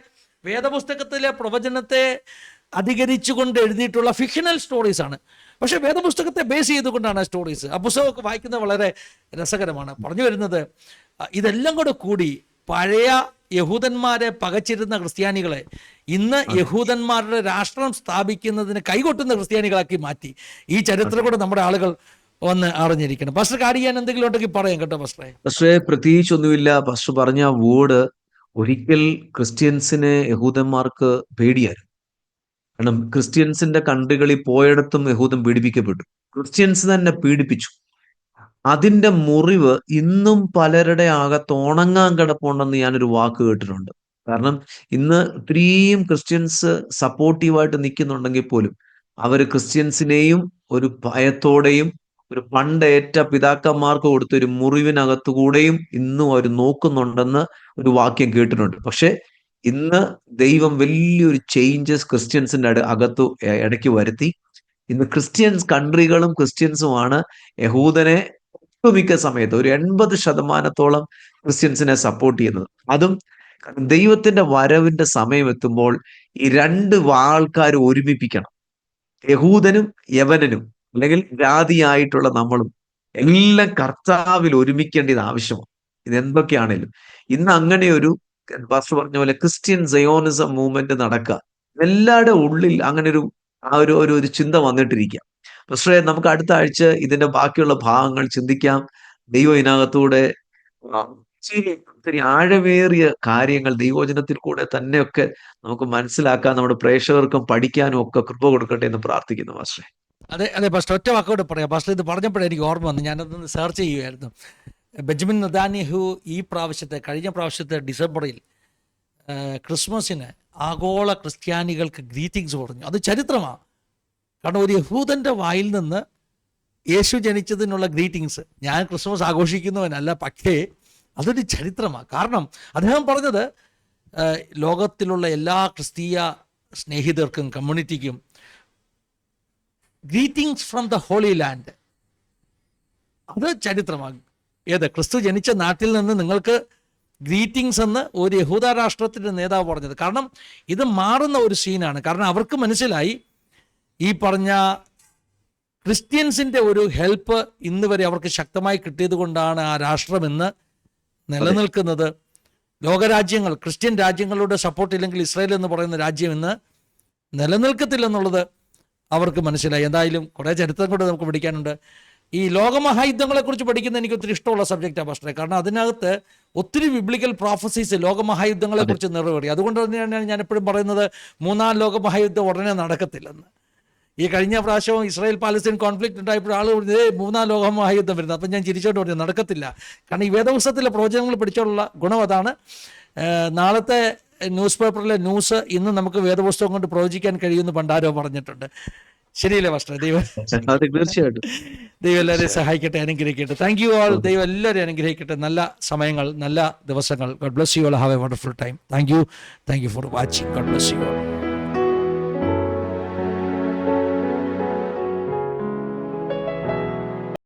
വേദപുസ്തകത്തിലെ പ്രവചനത്തെ അധികരിച്ചുകൊണ്ട് എഴുതിയിട്ടുള്ള ഫിക്ഷണൽ സ്റ്റോറീസ് ആണ്. പക്ഷേ വേദപുസ്തകത്തെ ബേസ് ചെയ്തുകൊണ്ടാണ് സ്റ്റോറീസ്. ആ പുസ്തകമൊക്കെ വായിക്കുന്നത് വളരെ രസകരമാണ്. പറഞ്ഞു വരുന്നത്, ഇതെല്ലാം കൂടെ കൂടി പഴയ യഹൂദന്മാരെ പകച്ചിരുന്ന ക്രിസ്ത്യാനികളെ ഇന്ന് യഹൂദന്മാരുടെ രാഷ്ട്രം സ്ഥാപിക്കുന്നതിന് കൈകൊട്ടുന്ന ക്രിസ്ത്യാനികളാക്കി മാറ്റി. ഈ ചരിത്രം കൂടെ നമ്മുടെ ആളുകൾ ഒന്ന് അറിഞ്ഞിരിക്കണം. പാസ്റ്റർ കാര്യം ചെയ്യാൻ എന്തെങ്കിലും ഉണ്ടെങ്കിൽ പറയാം കേട്ടോ പാസ്റ്ററെ. പക്ഷേ പ്രത്യേകിച്ചൊന്നുമില്ല. പാസ്റ്റർ പറഞ്ഞ വേർഡ് ഒരിക്കൽ ക്രിസ്ത്യൻസിനെ യഹൂദന്മാർക്ക് പേടിയായിരുന്നു. കാരണം ക്രിസ്ത്യൻസിന്റെ കൺട്രികളിൽ പോയിടത്തും യഹൂദൻ പീഡിപ്പിക്കപ്പെട്ടു. ക്രിസ്ത്യൻസ് തന്നെ പീഡിപ്പിച്ചു. അതിന്റെ മുറിവ് ഇന്നും പലരുടെ അകത്ത് ഉണങ്ങാൻ കിടപ്പുണ്ടെന്ന് ഞാനൊരു വാക്ക് കേട്ടിട്ടുണ്ട്. കാരണം ഇന്ന് ഒത്തിരിയും ക്രിസ്ത്യൻസ് സപ്പോർട്ടീവായിട്ട് നിൽക്കുന്നുണ്ടെങ്കിൽ പോലും അവർ ക്രിസ്ത്യൻസിനെയും ഒരു ഭയത്തോടെയും ഒരു പണ്ടേറ്റ പിതാക്കന്മാർക്ക് കൊടുത്തൊരു മുറിവിനകത്തുകൂടെയും ഇന്നും അവർ നോക്കുന്നുണ്ടെന്ന് ഒരു വാക്യം കേട്ടിട്ടുണ്ട്. പക്ഷെ ഇന്ന് ദൈവം വലിയൊരു ചേഞ്ചസ് ക്രിസ്ത്യൻസിന്റെ അകത്തു ഇടയ്ക്ക് വരുത്തി. ഇന്ന് ക്രിസ്ത്യൻസ് കൺട്രികളും ക്രിസ്ത്യൻസുമാണ് യഹൂദനെ ഒട്ടുമിക്ക സമയത്ത് ഒരു 80% ക്രിസ്ത്യൻസിനെ സപ്പോർട്ട് ചെയ്യുന്നത്. അതും ദൈവത്തിന്റെ വരവിന്റെ സമയം എത്തുമ്പോൾ ഈ രണ്ട് ആൾക്കാർ ഒരുമിപ്പിക്കണം. യഹൂദനും യവനനും അല്ലെങ്കിൽ ജാതിയായിട്ടുള്ള നമ്മളും എല്ലാം കർത്താവിൽ ഒരുമിക്കേണ്ടത് ആവശ്യമാണ്. ഇതെന്തൊക്കെയാണേലും ഇന്ന് അങ്ങനെ ഒരു പാസ്റ്റർ പറഞ്ഞ പോലെ ക്രിസ്ത്യൻ സയോണിസം മൂവ്മെന്റ് നടക്കുക. എല്ലാവരുടെ ഉള്ളിൽ അങ്ങനെ ഒരു ചിന്ത വന്നിട്ടിരിക്കുക. പക്ഷേ നമുക്ക് അടുത്ത ആഴ്ച ഇതിന്റെ ബാക്കിയുള്ള ഭാഗങ്ങൾ ചിന്തിക്കാം. ദൈവം ഇതിനകത്തൂടെ ഒത്തിരി ആഴമേറിയ കാര്യങ്ങൾ ദൈവവചനത്തിൽ കൂടെ തന്നെയൊക്കെ നമുക്ക് മനസ്സിലാക്കാൻ നമ്മുടെ പ്രേക്ഷകർക്കും പഠിക്കാനും ഒക്കെ കൃപ കൊടുക്കട്ടെ എന്ന് പ്രാർത്ഥിക്കുന്നു പാസ്റ്ററെ. അതെ പാസ്റ്റർ, ഒറ്റ വാക്കോടെ പറയാം പാസ്റ്റർ. ഇത് പറഞ്ഞപ്പോഴേ എനിക്ക് ഓർമ്മ വന്നു, ഞാനതൊന്ന് സെർച്ച് ചെയ്യുമായിരുന്നു. ബെഞ്ചമിൻ നെതാന്യാഹു കഴിഞ്ഞ പ്രാവശ്യത്തെ ഡിസംബറിൽ ക്രിസ്മസിന് ആഗോള ക്രിസ്ത്യാനികൾക്ക് ഗ്രീറ്റിങ്സ് പറഞ്ഞു. അത് ചരിത്രമാണ്. കാരണം ഒരു യഹൂദൻ്റെ വായിൽ നിന്ന് യേശു ജനിച്ചതിനുള്ള ഗ്രീറ്റിങ്സ്. ഞാൻ ക്രിസ്മസ് ആഘോഷിക്കുന്നവനല്ല, പക്ഷേ അതൊരു ചരിത്രമാണ്. കാരണം അദ്ദേഹം പറഞ്ഞത് ലോകത്തിലുള്ള എല്ലാ ക്രിസ്തീയ സ്നേഹിതർക്കും കമ്മ്യൂണിറ്റിക്കും greetings from the holy land. അത് ചരിത്രമാണ്. ക്രിസ്തു ജനിച്ച നാട്ടിൽ നിന്ന് നിങ്ങൾക്ക് ഗ്രീറ്റിങ്സ് എന്ന് ഒരു യഹൂദ രാഷ്ട്രത്തിൻ്റെ നേതാവ് പറഞ്ഞത്. കാരണം ഇത് മാറുന്ന ഒരു സീനാണ്. കാരണം അവർക്ക് മനസ്സിലായി ഈ പറഞ്ഞ ക്രിസ്ത്യൻസിൻ്റെ ഒരു ഹെൽപ്പ് ഇന്ന് വരെ അവർക്ക് ശക്തമായി കിട്ടിയത് കൊണ്ടാണ് ആ രാഷ്ട്രം ഇന്ന് നിലനിൽക്കുന്നത്. ലോകരാജ്യങ്ങൾ, ക്രിസ്ത്യൻ രാജ്യങ്ങളുടെ സപ്പോർട്ട് ഇല്ലെങ്കിൽ ഇസ്രായേൽ എന്ന് പറയുന്ന രാജ്യം ഇന്ന് നിലനിൽക്കത്തില്ലെന്നുള്ളത് അവർക്ക് മനസ്സിലായി. എന്തായാലും കുറേ ചരിത്രം കൂടെ നമുക്ക് പഠിക്കാനുണ്ട്. ഈ ലോകമഹായുദ്ധങ്ങളെക്കുറിച്ച് പഠിക്കുന്ന എനിക്ക് ഒത്തിരി ഇഷ്ടമുള്ള സബ്ജക്റ്റാണ് പാസ്റ്ററെ. കാരണം അതിനകത്ത് ഒത്തിരി ബിബ്ലിക്കൽ പ്രോഫസീസ് ലോകമഹായുദ്ധങ്ങളെക്കുറിച്ച് നിറവേറി. അതുകൊണ്ട് തന്നെയാണ് ഞാൻ എപ്പോഴും പറയുന്നത് 3-ാം ലോകമഹായുദ്ധം ഉടനെ നടക്കത്തില്ലെന്ന്. ഈ കഴിഞ്ഞ പ്രാവശ്യവും ഇസ്രായേൽ പാലസ്തീൻ കോൺഫ്ലിക്റ്റ് ഉണ്ടായപ്പോൾ ആൾ പറഞ്ഞത് 3-ാം ലോകമഹായുദ്ധം വരുന്നത്. അപ്പം ഞാൻ ചിരിച്ചോണ്ട് പറഞ്ഞു നടക്കത്തില്ല. കാരണം ഈ വേദപുസ്തകത്തിലെ പ്രവചനങ്ങൾ പഠിച്ചുള്ള ഗുണം അതാണ്. നാളത്തെ ന്യൂസ് പേപ്പറിലെ ന്യൂസ് ഇന്ന് നമുക്ക് വേദപുസ്തകം കൊണ്ട് പ്രവചിക്കാൻ കഴിയുമെന്ന് പണ്ടാരോ പറഞ്ഞിട്ടുണ്ട്. ശരിയല്ലേ പാസ്റ്റർ? തീർച്ചയായിട്ടും ദൈവം എല്ലാവരെയും സഹായിക്കട്ടെ, അനുഗ്രഹിക്കട്ടെ. Thank you all. ദൈവം എല്ലാവരെയും അനുഗ്രഹിക്കട്ടെ. നല്ല സമയങ്ങൾ, നല്ല ദിവസങ്ങൾ. God bless you all. Have A wonderful time. Thank you for watching. God bless you all.